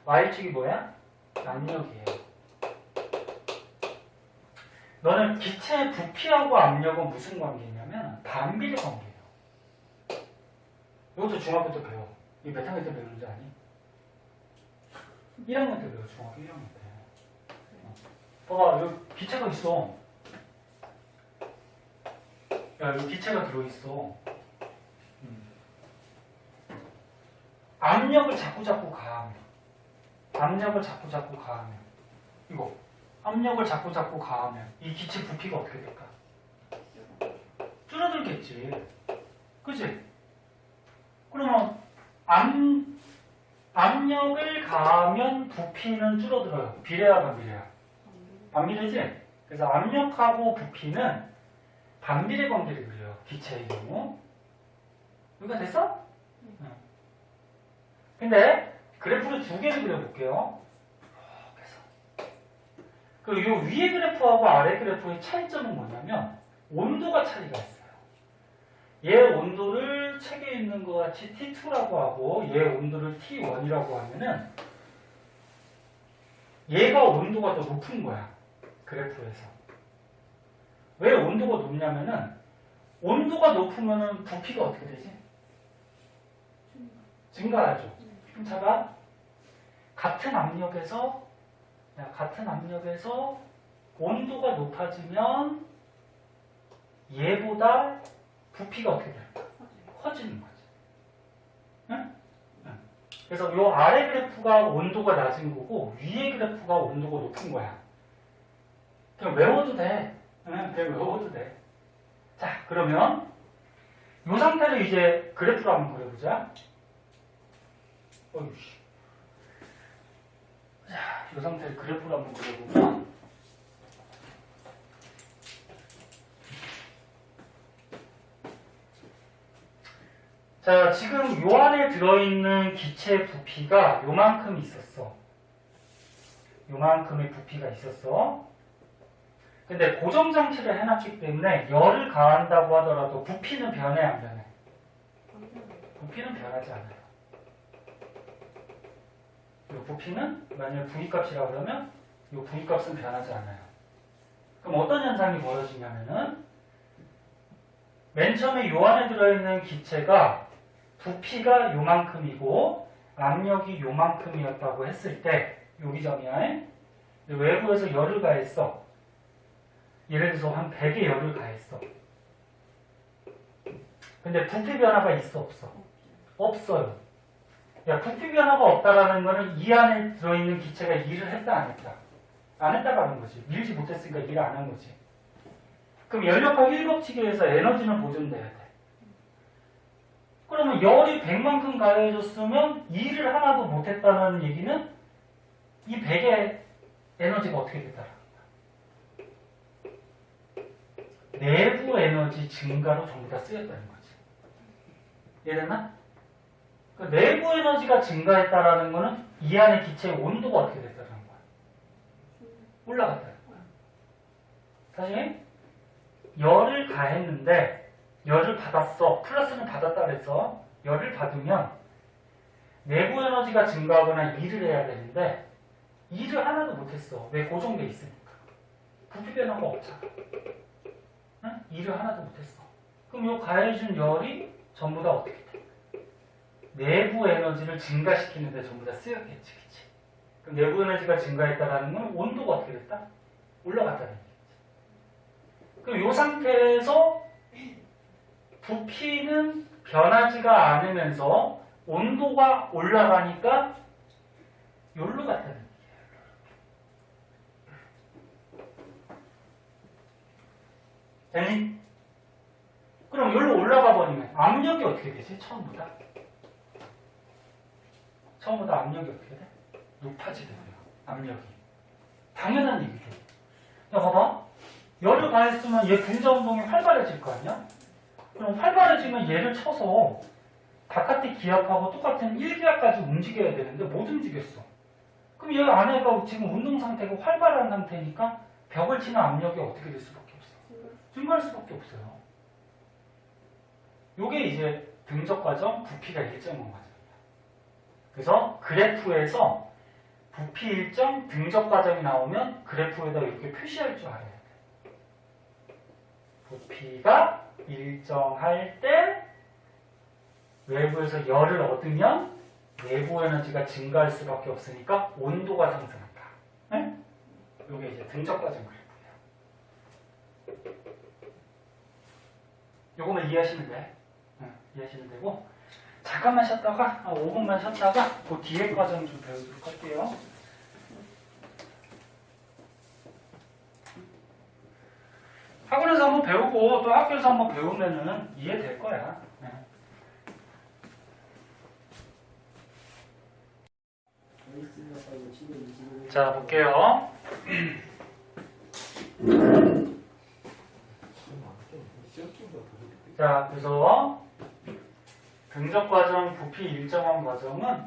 Y축이 뭐야? 압력이에요. 너는 기체의 부피하고 압력은 무슨 관계냐면 반비례 관계예요. 이것도 중학교 때 배워. 이거 몇 학년 때 배우는지 아니? 1학년 때 배워. 중학교 1학년 때. 봐봐, 여기 기체가 있어. 야, 여기 기체가 들어있어. 압력을 자꾸 가하면. 압력을 자꾸 가하면. 이거. 압력을 자꾸 가하면. 이 기체 부피가 어떻게 될까? 줄어들겠지. 그치? 그러면, 압력을 가하면 부피는 줄어들어요. 비례야, 반비례야? 반비례지? 그래서 압력하고 부피는 반비례 관계를 그려요. 기체의 경우. 여기가 됐어? 응. 근데 그래프를 두 개를 그려볼게요. 그래서 그 요 위에 그래프하고 아래 그래프의 차이점은 뭐냐면 온도가 차이가 있어요. 얘 온도를 책에 있는 것 같이 T2라고 하고 얘 온도를 T1이라고 하면은 얘가 온도가 더 높은 거야. 그래프에서. 왜 온도가 높냐면은 온도가 높으면은 부피가 어떻게 되지? 증가하죠. 차가 같은 압력에서 온도가 높아지면 얘보다 부피가 어떻게 될까? 커지는 거지. 응? 응. 그래서 요 아래 그래프가 온도가 낮은 거고 위에 그래프가 온도가 높은 거야. 그냥 외워도 돼. 그냥 외워도 돼. 자, 그러면 이 상태를 이제 그래프로 한번 그려보자. 어이씨. 자, 이 상태를 그래프로 한번 그려보면 자, 지금 요 안에 들어있는 기체 부피가 요만큼 있었어. 요만큼의 부피가 있었어. 근데 고정장치를 해놨기 때문에 열을 가한다고 하더라도 부피는 변해 안 변해? 부피는 변하지 않아요. 이 부피는 만약 V값이라고 그러면 이 V값은 변하지 않아요. 그럼 어떤 현상이 벌어지냐면은 맨 처음에 요 안에 들어있는 기체가 부피가 요만큼이고 압력이 요만큼이었다고 했을 때 여기 점이야. 외부에서 열을 가했어. 예를 들어서 한 100의 열을 가했어. 근데 부피 변화가 있어 없어? 없어요. 야, 부피 변화가 없다라는 거는 이 안에 들어있는 기체가 일을 했다 안 했다? 안 했다가 하는 거지. 밀지 못했으니까 일 안 한 거지. 그럼 연력학 1법칙에서 에너지는 보존돼야 돼. 그러면 열이 100만큼 가해졌으면 일을 하나도 못했다는 얘기는 이 100의 에너지가 어떻게 됐다는 거야? 내부 에너지 증가로 전부 다 쓰였다는 거지. 이해됐나? 그 내부 에너지가 증가했다라는 거는 이 안의 기체의 온도가 어떻게 됐다는 거야? 올라갔다는 거야. 사실 열을 가했는데 열을 받았어. 플러스는 받았다 그래서 열을 받으면 내부 에너지가 증가하거나 일을 해야 되는데 일을 하나도 못했어. 왜? 고정돼 있으니까. 부피 변화가 없잖아. 응? 일을 하나도 못했어. 그럼 이 가해준 열이 전부 다 어떻게 돼? 내부 에너지를 증가시키는데 전부 다 쓰였겠지. 그치? 그럼 내부 에너지가 증가했다는 건 온도가 어떻게 됐다? 올라갔다는 얘기지. 그럼 이 상태에서 부피는 변하지가 않으면서 온도가 올라가니까 여기로 갔다는 얘기예요. 됐니? 그럼 여기로 올라가 버리면 압력이 어떻게 되지? 처음보다 압력이 어떻게 돼? 높아지더라고요. 압력이. 당연한 얘기죠. 야, 봐봐. 열을 가했으면 얘 분자 운동이 활발해질 거 아니야? 그럼 활발해지면 얘를 쳐서 바깥의 기압하고 똑같은 1기압까지 움직여야 되는데 못 움직였어. 그럼 얘 안에가 지금 운동 상태고 활발한 상태니까 벽을 치는 압력이 어떻게 될 수밖에 없어? 증가할 수밖에 없어요. 요게 이제 등적 과정 부피가 일정한 과정이야. 그래서 그래프에서 부피 일정 등적 과정이 나오면 그래프에다 이렇게 표시할 줄 알아야 돼. 부피가 일정할 때 외부에서 열을 얻으면 내부 에너지가 증가할 수밖에 없으니까 온도가 상승한다. 네? 이게 이제 등적 과정 그래프예요. 요거만 이해하시면 돼. 네, 이해하시면 되고 잠깐만 쉬었다가 5분만 쉬었다가 그 뒤에 과정 좀 배우도록 할게요. 학원에서 한번 배우고 또 학교에서 한번 배우면은 이해될 거야. 네. 자, 볼게요. 자, 그래서 등적 과정, 부피 일정한 과정은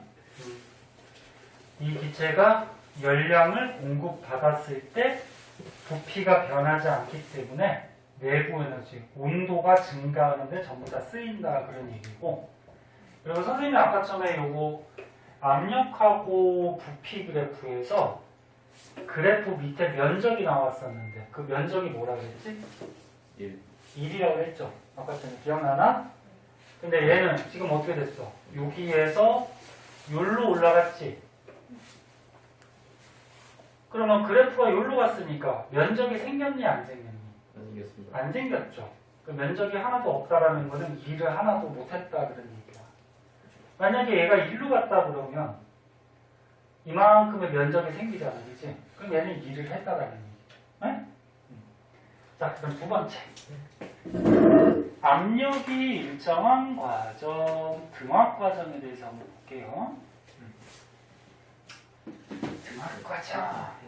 이 기체가 열량을 공급받았을 때 부피가 변하지 않기 때문에 내부 에너지, 온도가 증가하는데 전부 다 쓰인다 그런 얘기고, 그리고 선생님이 아까 전에 요거 압력하고 부피 그래프에서 그래프 밑에 면적이 나왔었는데 그 면적이 뭐라 그랬지? 1이라고 했죠. 아까 전에 기억나나? 근데 얘는 지금 어떻게 됐어? 여기에서 여기로 올라갔지? 그러면 그래프가 여기로 갔으니까 면적이 생겼니 안 생겼니? 안 생겼습니다. 안 생겼죠. 그 면적이 하나도 없다라는 거는 일을 하나도 못했다 그런 얘기야. 만약에 얘가 1로 갔다 그러면 이만큼의 면적이 생기잖아, 그치? 그럼 얘는 일을 했다라는 얘기죠. 네? 자, 그럼 두 번째. 압력이 일정한 과정, 등압 과정에 대해서 한번 볼게요. 등압 과정.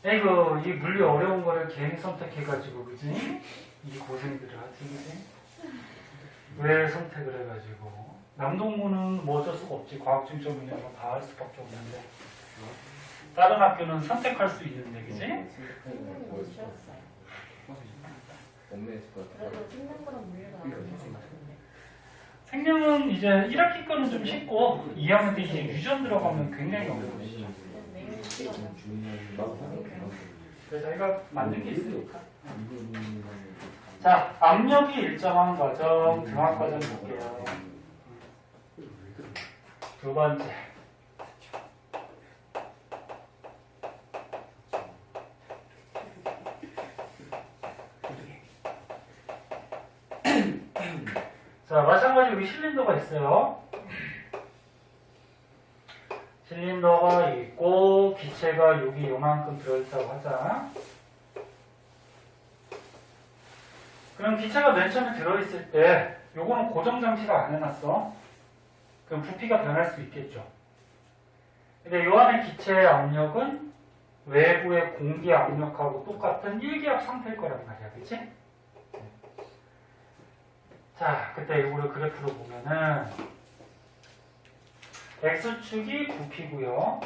에이구, 이 물리 어려운 거를 괜히 선택해가지고, 그지? 이 고생들을 하지, 그지? 왜 선택을 해가지고. 남동문은 뭐 어쩔 수가 없지. 과학중점이냐고 다 할 수밖에 없는데. 다른 학교는 선택할 수 있는데, 그지? 선생님은 쉬었어요. 없네, 것 같아. 그래도 찍는 거랑 물리가 안 되는 것 같은데. 생명은 이제 1학기 거는 좀 쉽고 2학년 때 이제 유전 들어가면 굉장히 어려워지죠. 내일 시간 그래서 저희가 만든 게 있으니까. 자, 압력이 일정한 과정, 등압 과정 볼게요. 두 번째. 만약에 여기 실린더가 있어요. 실린더가 있고 기체가 여기 요만큼 들어있다고 하자. 그럼 기체가 맨 처음에 들어있을 때 요거는 고정장치를 안 해놨어. 그럼 부피가 변할 수 있겠죠. 근데 요 안에 기체의 압력은 외부의 공기 압력하고 똑같은 일기압 상태일 거란 말이야. 그치? 자, 그때 이거를 그래프로 보면은 X축이 부피고요.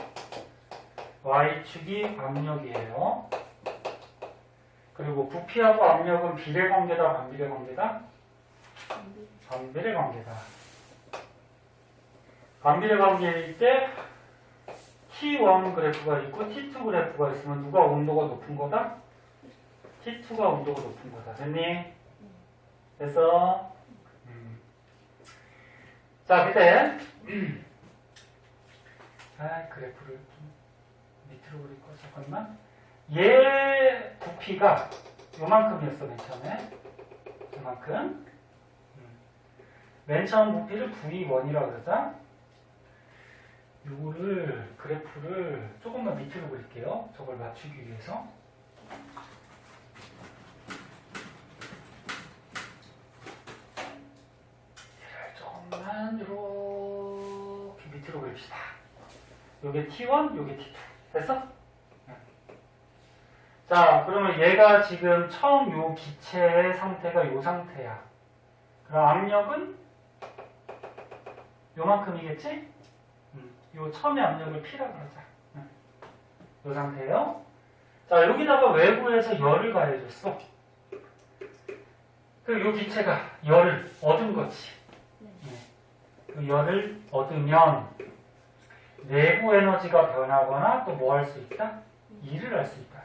Y축이 압력이에요. 그리고 부피하고 압력은 비례 관계다, 반비례 관계다? 반비례 관계다. 반비례 관계일 때 T1 그래프가 있고 T2 그래프가 있으면 누가 온도가 높은 거다? T2가 온도가 높은 거다. 됐니? 됐어? 자, 그때 그래프를 좀 밑으로 그릴 거 잠깐만. 얘 부피가 요만큼이었어. 맨 처음에 요만큼. 맨 처음 부피를 V1이라고 그러자. 요거를 그래프를 조금만 밑으로 그릴게요. 저걸 맞추기 위해서. 조금만 이렇게 밑으로 그립시다. 요게 T1, 요게 T2. 됐어? 자, 그러면 얘가 지금 처음 요 기체의 상태가 요 상태야. 그럼 압력은 요만큼이겠지? 요 처음의 압력을 P라 그러자. 요 상태예요. 자, 여기다가 외부에서 열을 가해줬어. 그럼 요 기체가 열을 얻은 거지. 그 열을 얻으면 내부 에너지가 변하거나 또 뭐 할 수 있다? 일을 할 수 있다.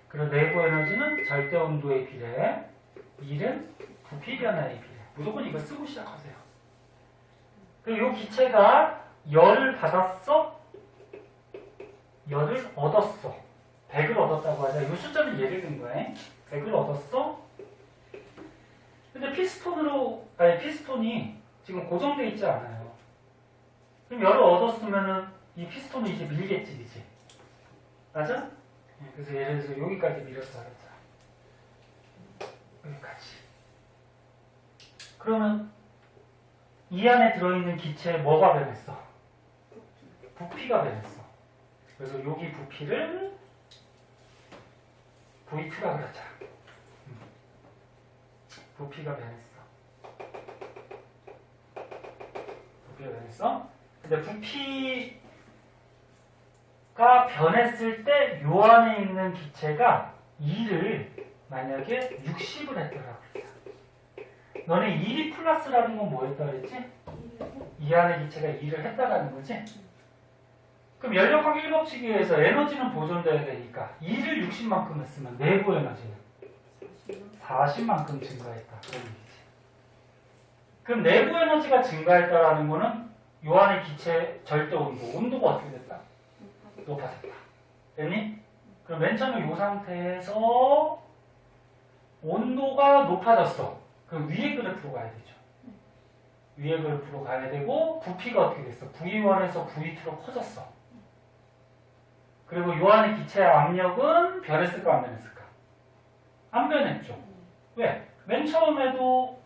그리고 내부 에너지는 절대 온도에 비례해, 일은 부피 변화에 비례해. 무조건 이거 쓰고 시작하세요. 그리고 요 기체가 열을 받았어? 열을 얻었어. 100을 얻었다고 하자. 이 숫자는 예를 든 거야. 100을 얻었어? 근데 피스톤이 지금 고정되어 있지 않아요. 그럼 열을 얻었으면은 이 피스톤은 이제 밀겠지, 이제. 맞아? 그래서 예를 들어서 여기까지 밀어서 하자. 여기까지. 그러면 이 안에 들어있는 기체에 뭐가 변했어? 부피가 변했어. 그래서 여기 부피를 V2라 그러자. 부피가 변했어. 부피가 변했어? 근데 부피가 변했을 때 요 안에 있는 기체가 2를 만약에 60을 했더라. 너네 2이 플러스라는 건 뭐였다 그랬지? 이 안에 기체가 2를 했다라는 거지? 그럼 연력학 1법칙에 의해서 에너지는 보존돼야 되니까 2를 60만큼 했으면 내부 에너지는 40만큼 증가했다. 그런 얘기지. 그럼 내부 에너지가 증가했다라는 거는 요 안에 기체 절대 온도가 어떻게 됐다? 높아졌다. 됐니? 그럼 맨 처음에 요 상태에서 온도가 높아졌어. 그럼 위에 그래프로 가야 되죠. 위에 그래프로 가야 되고 부피가 어떻게 됐어? V1에서 V2로 커졌어. 그리고 요 안에 기체의 압력은 변했을까 안 변했을까? 안 변했죠. 왜? 맨 처음에도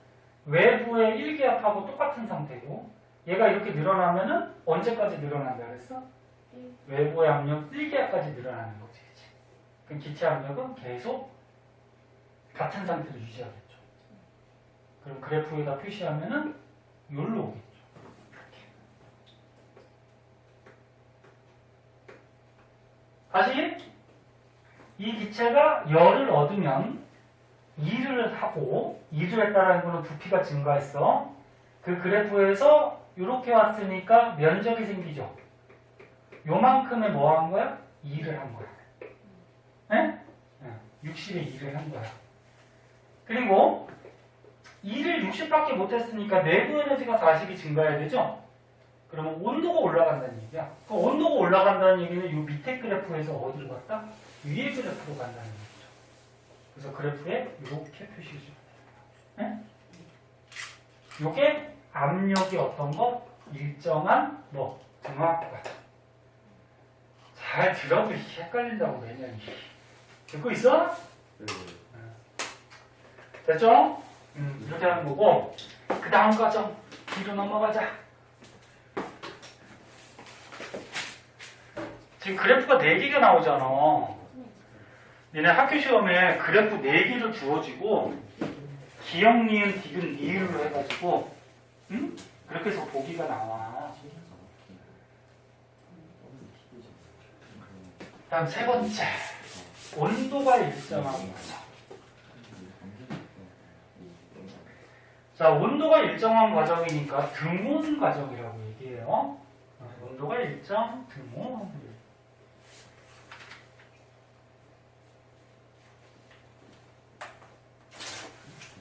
외부의 일기압하고 똑같은 상태고 얘가 이렇게 늘어나면은 언제까지 늘어난다 그랬어? 외부의 압력 1기압까지 늘어나는 거지. 그치? 그럼 기체 압력은 계속 같은 상태를 유지하겠죠. 그럼 그래프에다 표시하면은 여기로 오겠죠. 이렇게. 다시 이 기체가 열을 얻으면 일을 하고 일을 했다라는 거는 부피가 증가했어. 그 그래프에서 이렇게 왔으니까 면적이 생기죠. 요만큼에 뭐 한 거야? 일을 한 거야. 네? 60에 일을 한 거야. 그리고 일을 60밖에 못했으니까 내부 에너지가 40이 증가해야 되죠? 그러면 온도가 올라간다는 얘기야. 그 온도가 올라간다는 얘기는 이 밑에 그래프에서 어디로 갔다? 위에 그래프로 간다는 얘기죠. 그래서 그래프에 이렇게 표시해주면 돼요. 네? 요게 압력이 어떤 거? 일정한 뭐 등압과. 잘 들어도 헷갈린다고 매년. 듣고 있어? 네. 됐죠? 이렇게 하는 거고. 그 다음 과정 뒤로 넘어가자. 지금 그래프가 4개가 나오잖아. 얘네 학교 시험에 그래프 4개를 주어지고 기역, 니은, 디귿, 리을로 해가지고 응? 그렇게 해서 보기가 나와. 다음 세 번째 온도가 일정한 과정. 자, 온도가 일정한 과정이니까 등온 과정이라고 얘기해요. 온도가 일정, 등온.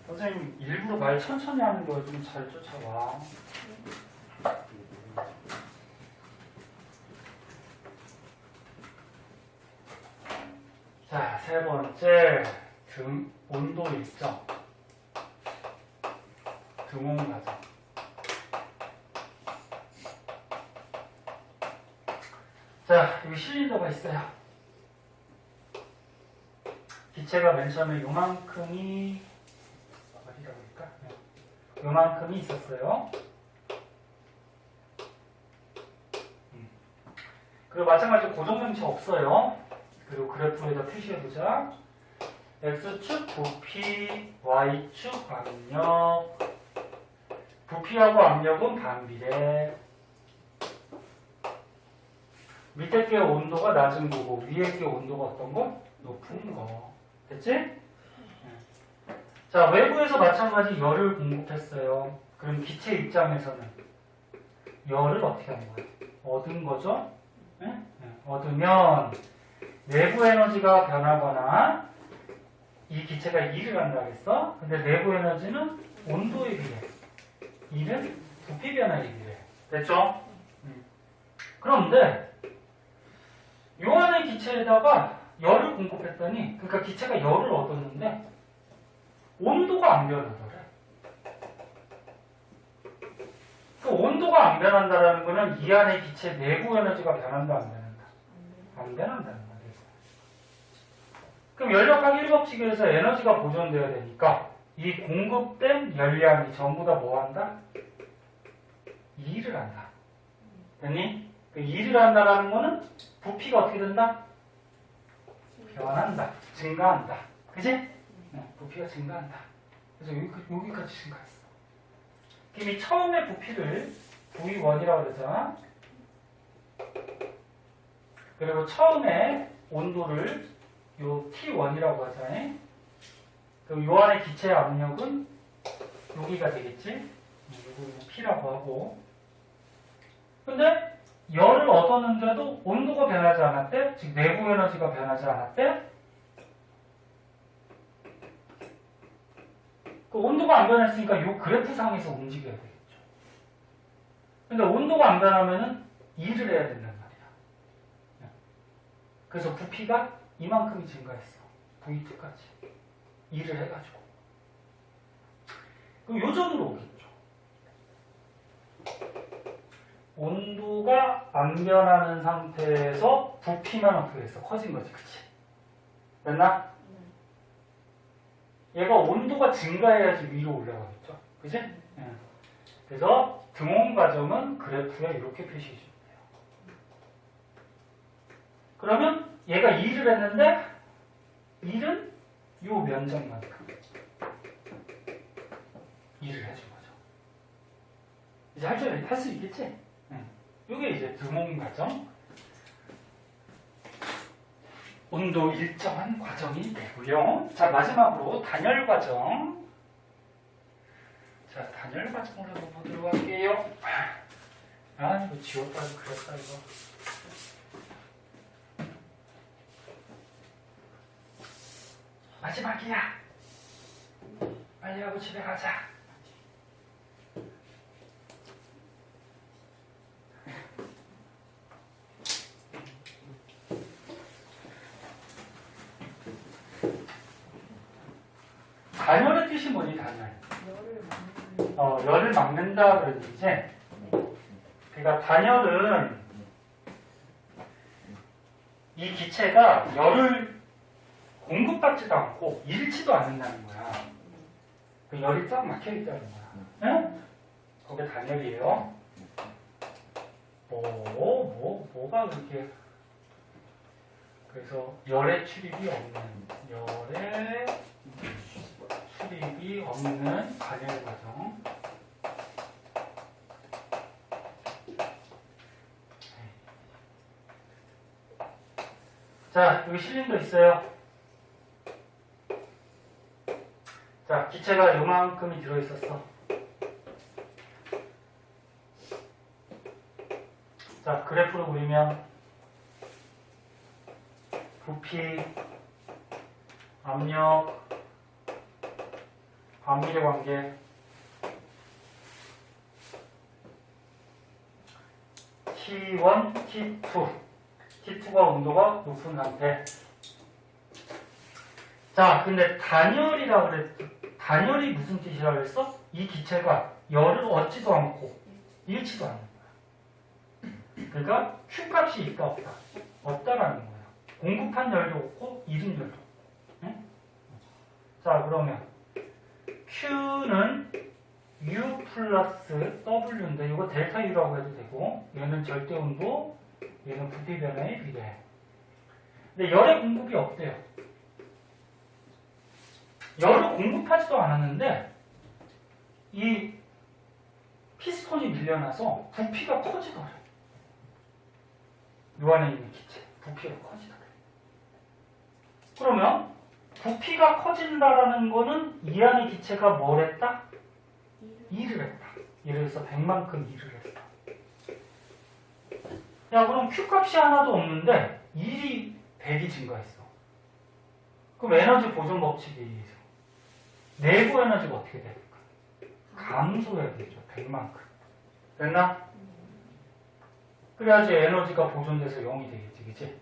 선생님 일부러 말 천천히 하는 거 좀 잘 쫓아와. 자, 세 번째 온도 일정. 등온 과정. 자, 여기 실린더가 있어요. 기체가 맨 처음에 요만큼이 어디라고 할까? 요만큼이 있었어요. 그리고 마찬가지로 고정명치 없어요. 그리고 그래프에다 표시해보자. X축 부피, Y축 압력. 부피하고 압력은 반비례. 밑에 게 온도가 낮은 거고 위에 게 온도가 어떤 거? 높은 거. 됐지? 자, 외부에서 마찬가지 열을 공급했어요. 그럼 기체 입장에서는 열을 어떻게 하는 거예요? 얻은 거죠? 네? 얻으면 내부 에너지가 변하거나 이 기체가 일을 한다 그랬어? 근데 내부 에너지는 온도에 비례. 일은 부피 변화에 비례. 됐죠? 그런데 요 안의 기체에다가 열을 공급했더니 그러니까 기체가 열을 얻었는데 온도가 안 변하더래. 그 온도가 안 변한다는 거는 이 안의 기체 내부 에너지가 변한다 안 변한다? 안 변한다는 말이에요. 그럼 연력학 1법칙에서 에너지가 보존돼야 되니까 이 공급된 열량이 전부 다 뭐 한다? 일을 한다. 됐니? 그 일을 한다는 거는 부피가 어떻게 된다? 변한다. 증가한다. 그지? 네, 부피가 증가한다. 그래서 여기까지 증가했어. 그럼 이 처음에 부피를 V1이라고 그러잖아. 그리고 처음에 온도를 요 T1이라고 하잖아요. 그럼 요 안에 기체 압력은 여기가 되겠지? 이거 P라고 하고. 근데 열을 얻었는데도 온도가 변하지 않았대? 즉 내부 에너지가 변하지 않았대? 그 온도가 안 변했으니까 이 그래프상에서 움직여야 되겠죠. 근데 온도가 안 변하면은 일을 해야 된단 말이야. 그래서 부피가 이만큼이 증가했어. V2까지. 일을 해가지고. 그럼 요정으로 오겠죠. 온도가 안 변하는 상태에서 부피만 어떻게 됐어? 커진 거지, 그치? 됐나? 얘가 온도가 증가해야지 위로 올라가겠죠? 그치? 네. 그래서 등온 과정은 그래프에 이렇게 표시해 주면 돼요. 그러면 얘가 일을 했는데 일은 요 면적만큼 일을 해준 거죠. 이제 할 수 있겠지? 이게 이제 등온 과정, 온도 일정한 과정이 되고요. 자, 마지막으로 단열 과정. 자, 단열 과정을 한번 보도록 할게요. 아, 이거 지웠다고 그랬다, 이거. 마지막이야. 빨리 하고 집에 가자. 단열의 뜻이 뭐니, 단열? 열을 열을 막는다 그런 얘기지. 그러니까 단열은 이 기체가 열을 공급받지도 않고 잃지도 않는다는 거야. 그 열이 쫙 막혀 있다는 거야. 응? 그게 단열이에요. 뭐가 그렇게. 그래서 열의 출입이 없는 단열 과정. 자, 여기 실린더 있어요. 자, 기체가 요만큼이 들어있었어. 자, 그래프로 그리면 부피, 압력, 반비례 관계, T1, T2. T2가 온도가 높은 상태. 자, 근데 단열이라고 그랬지. 단열이 무슨 뜻이라고 그랬어? 이 기체가 열을 얻지도 않고 잃지도 않는 거야. 그러니까 Q 값이 있다 없다? 없다라는 거야. 공급한 열도 없고 잃은 열도. 응? 자, 그러면 Q는 U 플러스 W인데 이거 델타 U라고 해도 되고, 얘는 절대 온도, 얘는 부피 변화에 비례해. 근데 열의 공급이 없대요. 열을 공급하지도 않았는데 이 피스톤이 밀려나서 부피가 커지더래. 요 안에 있는 기체 부피가 커지더래. 그러면 부피가 커진다라는 거는 이 안의 기체가 뭘 했다? 일을 했다. 예를 들어서 100만큼 일을 했어. 야, 그럼 Q값이 하나도 없는데 일이 100이 증가했어. 그럼 에너지 보존 법칙에 의해서 내부 에너지가 어떻게 될까? 감소해야 되죠. 100만큼. 됐나? 그래야지 에너지가 보존돼서 0이 되겠지. 그치?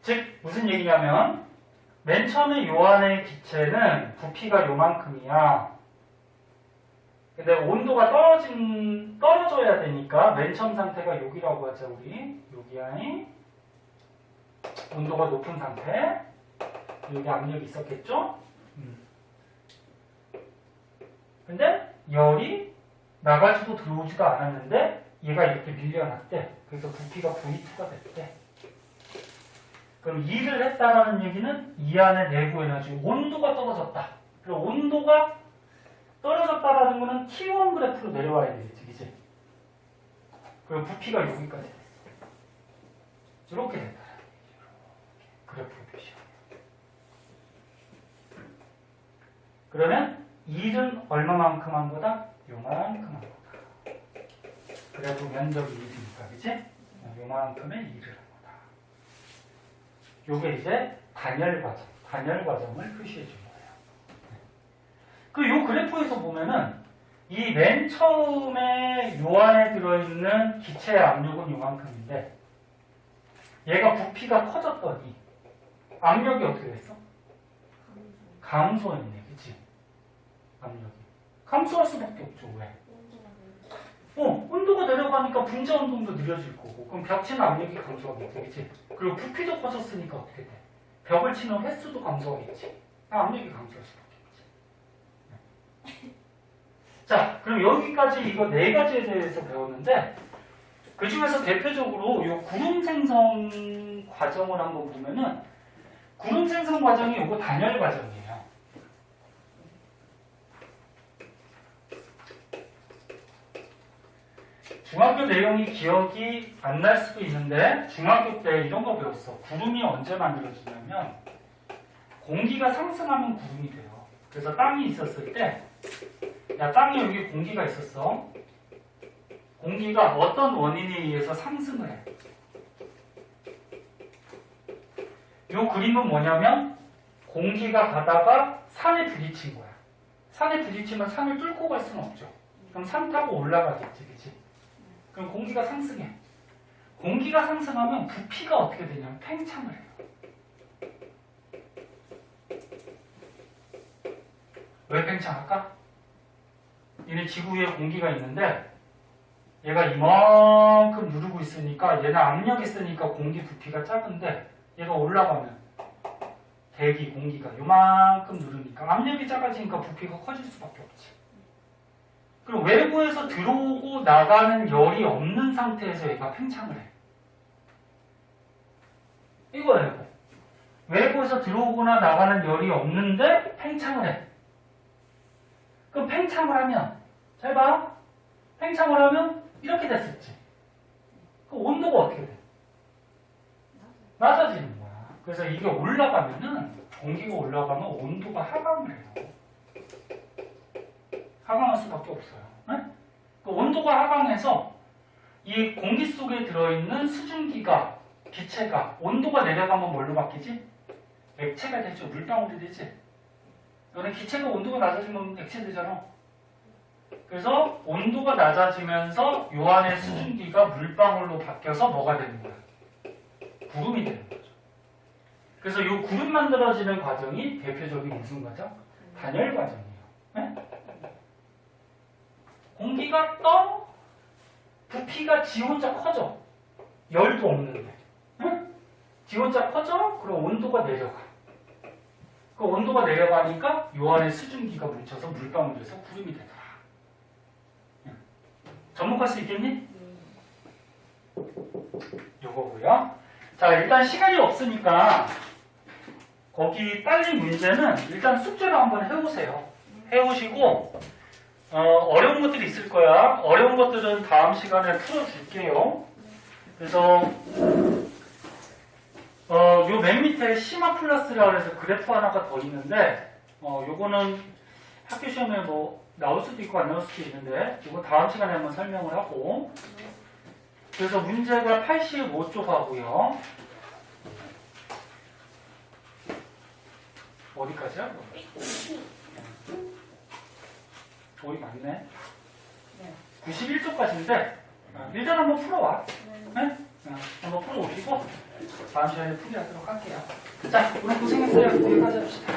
즉 무슨 얘기냐면 맨 처음에 요 안의 기체는 부피가 요만큼이야. 근데 온도가 떨어져야 되니까 맨 처음 상태가 여기라고 하자. 우리 여기 안에 온도가 높은 상태, 여기 압력이 있었겠죠? 근데 열이 나가지도 들어오지도 않았는데 얘가 이렇게 밀려났대. 그래서 부피가 V2가 됐대. 그럼 일을 했다라는 얘기는 이 안에 내부 에너지, 온도가 떨어졌다. 그리고 온도가 떨어졌다라는 거는 T1 그래프로 내려와야 되겠지, 그치? 그리고 부피가 여기까지 됐어. 이렇게 됐다. 그래프로 표시하면. 그러면 일은 얼마만큼 한 거다? 요만큼 한 거다. 그래도 면적이 1이니까, 그치? 요만큼의 일을 한 거다. 요게 이제 단열 과정을 표시해 준 거예요. 그 요 그래프에서 보면은 이 맨 처음에 요 안에 들어있는 기체의 압력은 요만큼인데 얘가 부피가 커졌더니 압력이 어떻게 됐어? 감소했네, 그치? 압력이. 감소할 수밖에 없죠, 왜? 온도가 내려가니까 분자 운동도 느려질 거고, 그럼 벽 치는 압력이 감소하겠지, 그치? 그리고 부피도 커졌으니까 어떻게 돼? 벽을 치는 횟수도 감소하겠지. 압력이 감소할 수밖에 없지. 자, 그럼 여기까지 이거 네 가지에 대해서 배웠는데, 그 중에서 대표적으로 이 구름 생성 과정을 한번 보면은, 구름 생성 과정이 요거 단열 과정이에요. 중학교 내용이 기억이 안 날 수도 있는데 중학교 때 이런 거 배웠어. 구름이 언제 만들어지냐면 공기가 상승하면 구름이 돼요. 그래서 땅이 있었을 때, 야, 땅에 여기 공기가 있었어. 공기가 어떤 원인에 의해서 상승을 해. 이 그림은 뭐냐면 공기가 가다가 산에 부딪힌 거야. 산에 부딪히면 산을 뚫고 갈 수는 없죠. 그럼 산 타고 올라가겠지, 그치? 그럼 공기가 상승해. 공기가 상승하면 부피가 어떻게 되냐면 팽창을 해요. 왜 팽창할까? 얘는 지구 위에 공기가 있는데 얘가 이만큼 누르고 있으니까 얘는 압력이 있으니까 공기 부피가 작은데 얘가 올라가면 대기 공기가 요만큼 누르니까 압력이 작아지니까 부피가 커질 수밖에 없지. 그리고 외부에서 들어오고 나가는 열이 없는 상태에서 얘가 팽창을 해. 이거예요. 외부에서 들어오거나 나가는 열이 없는데 팽창을 해. 그럼 팽창을 하면 잘 봐. 팽창을 하면 이렇게 됐었지. 그 온도가 어떻게 돼? 낮아지는 거야. 그래서 이게 올라가면은 공기가 올라가면 온도가 하강을 해요. 하강할 수밖에 없어요. 네? 그 온도가 하강해서 이 공기 속에 들어있는 수증기가 기체가 온도가 내려가면 뭘로 바뀌지? 액체가 되죠. 물방울이 되지. 너네 기체가 온도가 낮아지면 액체 되잖아. 그래서 온도가 낮아지면서 요 안에 수증기가 물방울로 바뀌어서 뭐가 되는 거야? 구름이 되는 거죠. 그래서 요 구름 만들어지는 과정이 대표적인 무슨 과정? 단열 과정이에요. 네? 공기가 떠 부피가 지 혼자 커져. 열도 없는데. 네? 지 혼자 커져? 그럼 온도가 내려가. 그 온도가 내려가니까 요 안에 수증기가 뭉쳐서 물방울이 돼서 구름이 되더라. 접목할 수 있겠니? 요거고요. 자, 일단 시간이 없으니까 거기 딸린 문제는 일단 숙제로 한번 해오세요. 해오시고 어려운 것들이 있을 거야. 어려운 것들은 다음 시간에 풀어줄게요. 그래서 요 맨 밑에 시마 플러스라고 해서 그래프 하나가 더 있는데 요거는 학교 시험에 뭐 나올 수도 있고 안 나올 수도 있는데 이거 다음 시간에 한번 설명을 하고 그래서 문제가 85쪽 하고요. 어디까지야? 오이 맞네. 네. 91쪽까지인데 일단 한번 풀어와. 네. 네? 한번 풀어오시고 다음 시간에 풀이하도록 할게요. 자, 오늘 고생했어요. 여기까지 합시다.